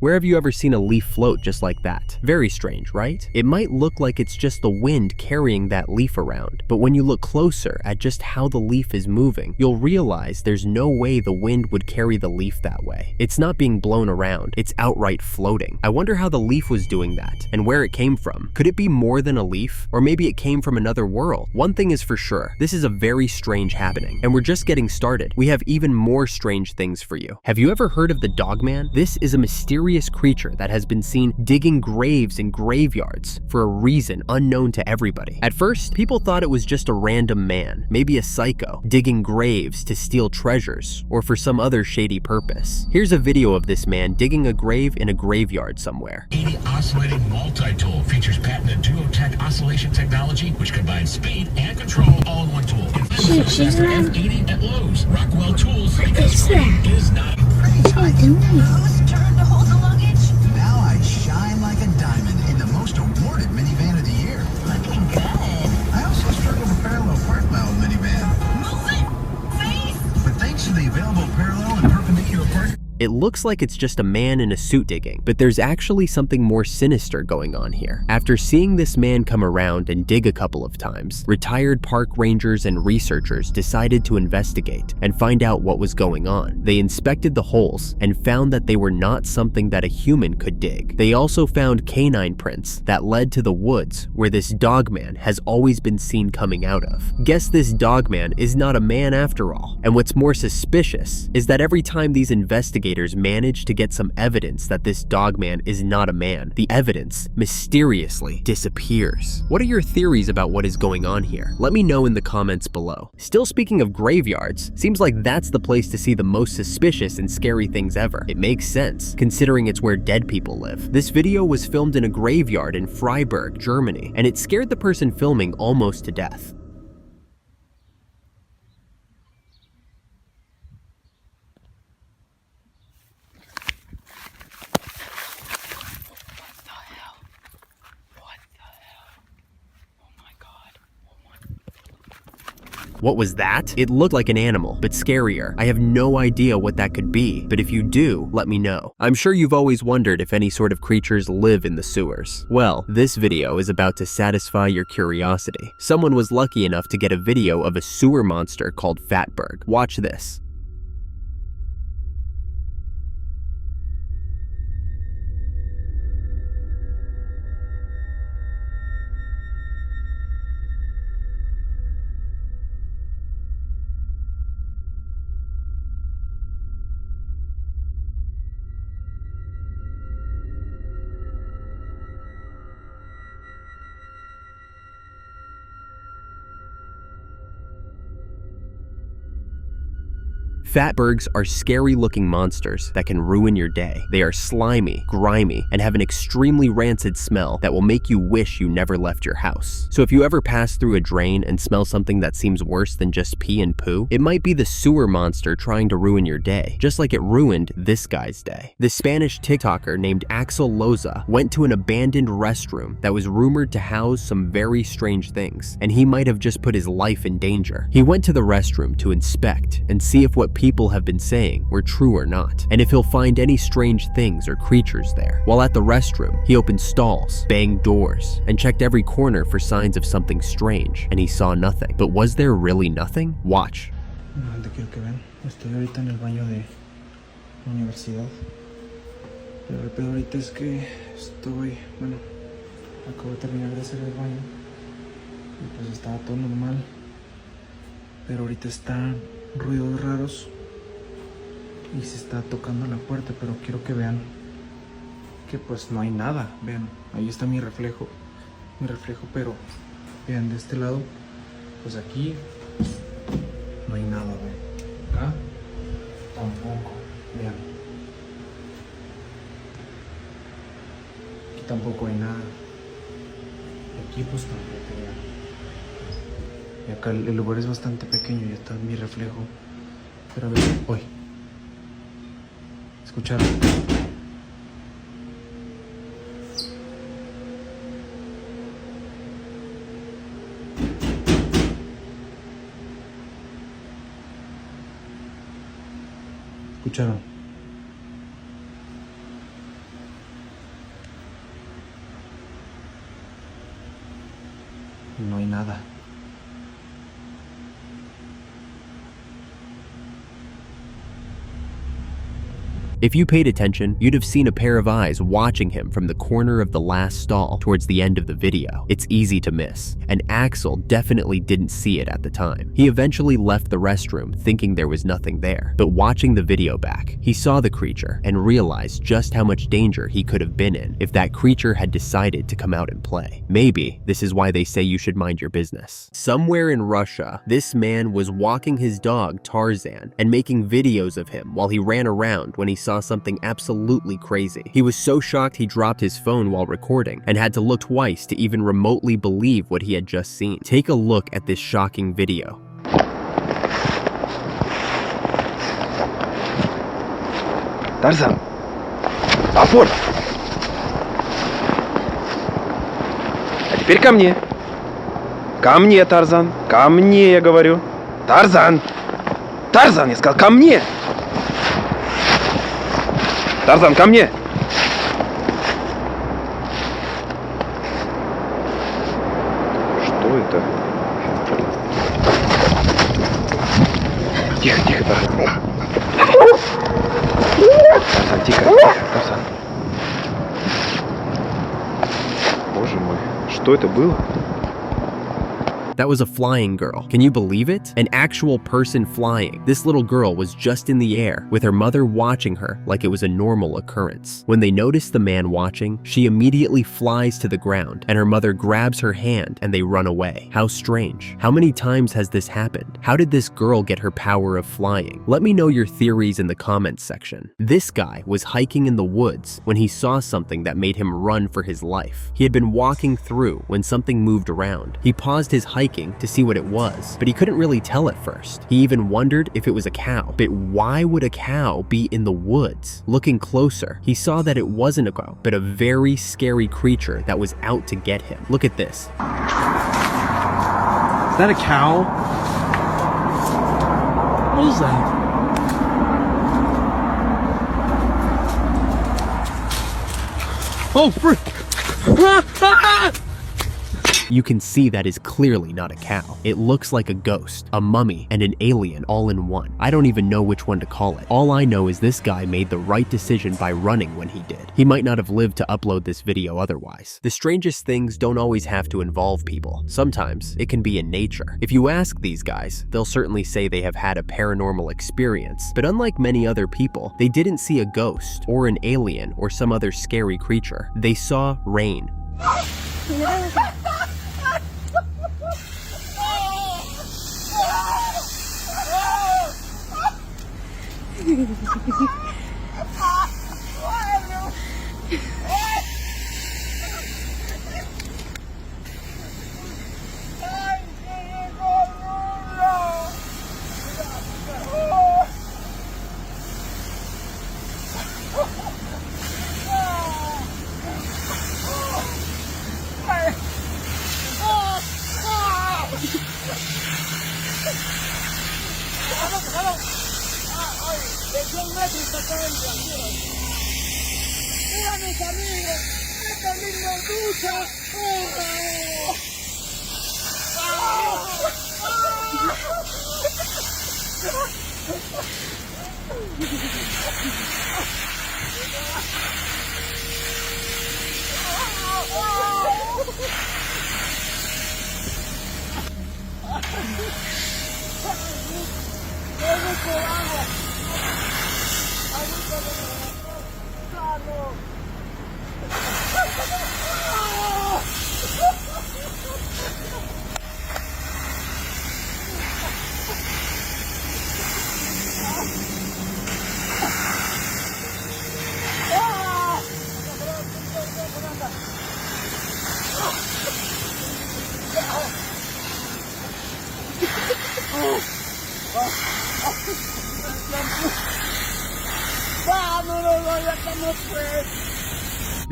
Where have you ever seen a leaf float just like that? Very strange, right? It might look like it's just the wind carrying that leaf around, but when you look closer at just how the leaf is moving, you'll realize there's no way the wind would carry the leaf that way. It's not being blown around, it's outright floating. I wonder how the leaf was doing that, and where it came from. Could it be more than a leaf? Or maybe it came from another world? One thing is for sure, this is a very strange happening, and we're just getting started. We have even more strange things for you. Have you ever heard of the Dogman? This is a mysterious creature that has been seen digging graves in graveyards for a reason unknown to everybody. At first, people thought it was just a random man, maybe a psycho, digging graves to steal treasures or for some other shady purpose. Here's a video of this man digging a grave in a graveyard somewhere. Yeti oscillating multi-tool features patented duo-tech oscillation technology which combines speed and control all in one tool. She's around. F80 at Lowe's. Rockwell Tools because speed is not. Whose turn to hold the luggage? Now I shine like a diamond in the most awarded minivan of the year. Looking good. I also struggle with parallel park mile minivan. Move it, face. But thanks to the available parallel and perpendicular park. It looks like it's just a man in a suit digging, but there's actually something more sinister going on here. After seeing this man come around and dig a couple of times, retired park rangers and researchers decided to investigate and find out what was going on. They inspected the holes and found that they were not something that a human could dig. They also found canine prints that led to the woods where this dogman has always been seen coming out of. Guess this dogman is not a man after all. And what's more suspicious is that every time these investigators manage to get some evidence that this dogman is not a man, the evidence mysteriously disappears. What are your theories about what is going on here? Let me know in the comments below. Still speaking of graveyards, seems like that's the place to see the most suspicious and scary things ever. It makes sense, considering it's where dead people live. This video was filmed in a graveyard in Freiburg, Germany, and it scared the person filming almost to death. What was that? It looked like an animal, but scarier. I have no idea what that could be, but if you do, let me know. I'm sure you've always wondered if any sort of creatures live in the sewers. Well, this video is about to satisfy your curiosity. Someone was lucky enough to get a video of a sewer monster called Fatberg. Watch this. Fatbergs are scary-looking monsters that can ruin your day. They are slimy, grimy, and have an extremely rancid smell that will make you wish you never left your house. So if you ever pass through a drain and smell something that seems worse than just pee and poo, it might be the sewer monster trying to ruin your day, just like it ruined this guy's day. The Spanish TikToker named Axel Loza went to an abandoned restroom that was rumored to house some very strange things, and he might have just put his life in danger. He went to the restroom to inspect and see if what people people have been saying were true or not, and if he'll find any strange things or creatures there. While at the restroom, he opened stalls, banged doors, and checked every corner for signs of something strange, and he saw nothing. But was there really nothing? Watch. Te quiero que vean. Estoy ahorita en el baño de la universidad. Pero el pedo ahorita es que acabo de terminar de hacer el baño y pues estaba todo normal. Pero ahorita están ruidos raros y se está tocando la puerta, pero quiero que vean que pues no hay nada. Vean, ahí está mi reflejo, pero vean de este lado, pues aquí no hay nada, vean. Acá tampoco, vean. Aquí tampoco hay nada. Y aquí pues tampoco, vean. Y acá el lugar es bastante pequeño y está mi reflejo. Pero a ver, hoy. ¿Escucharon? ¿Escucharon? No hay nada. If you paid attention, you'd have seen a pair of eyes watching him from the corner of the last stall towards the end of the video. It's easy to miss, and Axel definitely didn't see it at the time. He eventually left the restroom thinking there was nothing there, but watching the video back, he saw the creature and realized just how much danger he could have been in if that creature had decided to come out and play. Maybe this is why they say you should mind your business. Somewhere in Russia, this man was walking his dog Tarzan and making videos of him while he ran around when he saw something absolutely crazy. He was so shocked he dropped his phone while recording and had to look twice to even remotely believe what he had just seen. Take a look at this shocking video. Tarzan, опор! А теперь ко мне. Ко мне, Тарзан. Ко мне, я говорю. Тарзан! Тарзан, я сказал, ко мне! Тарзан, ко мне! Что это? Тихо, тихо, Тарзан. Тарзан, тихо, Тарзан. Боже мой, что это было? That was a flying girl. Can you believe it? An actual person flying. This little girl was just in the air, with her mother watching her like it was a normal occurrence. When they notice the man watching, she immediately flies to the ground, and her mother grabs her hand and they run away. How strange. How many times has this happened? How did this girl get her power of flying? Let me know your theories in the comments section. This guy was hiking in the woods when he saw something that made him run for his life. He had been walking through when something moved around. He paused his hiking to see what it was, but he couldn't really tell at first. He even wondered if it was a cow. But why would a cow be in the woods? Looking closer, he saw that it wasn't a cow, but a very scary creature that was out to get him. Look at this. Is that a cow? What is that? Oh, frick! You can see that is clearly not a cow. It looks like a ghost, a mummy, and an alien all in one. I don't even know which one to call it. All I know is this guy made the right decision by running when he did. He might not have lived to upload this video otherwise. The strangest things don't always have to involve people. Sometimes it can be in nature. If you ask these guys, they'll certainly say they have had a paranormal experience, but unlike many other people, they didn't see a ghost or an alien or some other scary creature. They saw rain.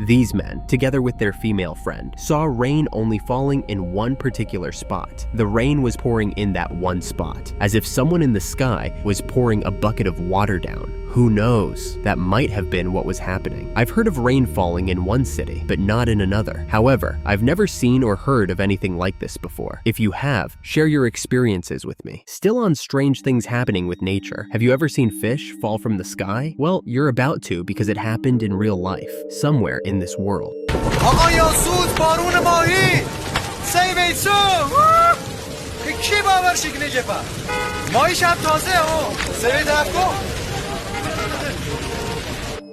These men, together with their female friend, saw rain only falling in one particular spot. The rain was pouring in that one spot, as if someone in the sky was pouring a bucket of water down. Who knows? That might have been what was happening. I've heard of rain falling in one city, but not in another. However, I've never seen or heard of anything like this before. If you have, share your experiences with me. Still on strange things happening with nature, have you ever seen fish fall from the sky? Well, you're about to because it happened in real life, somewhere in this world. آقا سود بارون ماهی سیویسو کی باور شکنه جفا ماهی شب تازه سوی دفکو.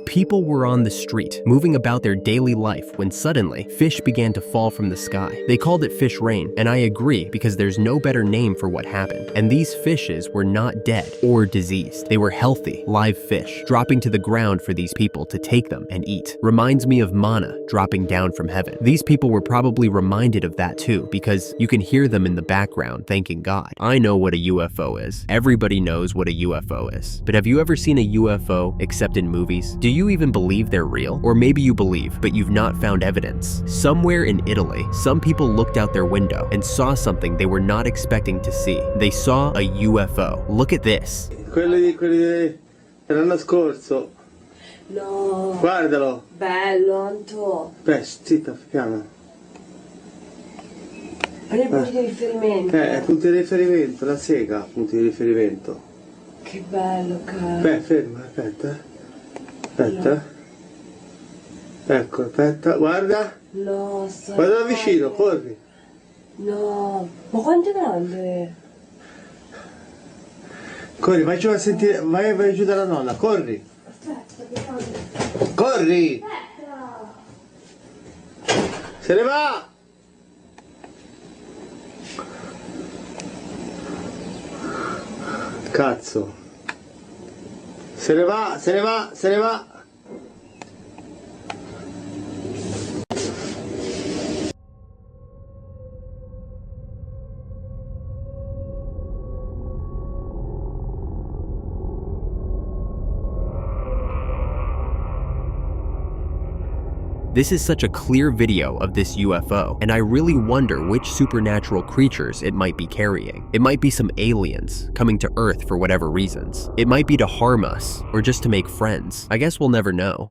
People were on the street, moving about their daily life when suddenly, fish began to fall from the sky. They called it fish rain, and I agree because there's no better name for what happened. And these fishes were not dead or diseased. They were healthy, live fish, dropping to the ground for these people to take them and eat. Reminds me of manna dropping down from heaven. These people were probably reminded of that too, because you can hear them in the background thanking God. I know what a UFO is. Everybody knows what a UFO is. But have you ever seen a UFO except in movies? Do you even believe they're real? Or maybe you believe, but you've not found evidence. Somewhere in Italy, some people looked out their window and saw something they were not expecting to see. They saw a UFO. Look at this. Quelli dell'anno scorso. No. Guardalo. Bello, Anto. Zitta, fiamma. Quali punti di riferimento? Punti di riferimento, la sega, punti di riferimento. Che bello, caro. Ferma, aspetta. Aspetta. Ecco, aspetta, guarda. No, sai. Guarda da vicino, corri. No, ma quanto è grande? Corri, vai giù a sentire, vai giù dalla nonna, corri. Aspetta, corri. Se ne va. Cazzo. Se ne va, se ne va, se ne va. This is such a clear video of this UFO, and I really wonder which supernatural creatures it might be carrying. It might be some aliens coming to Earth for whatever reasons. It might be to harm us, or just to make friends. I guess we'll never know.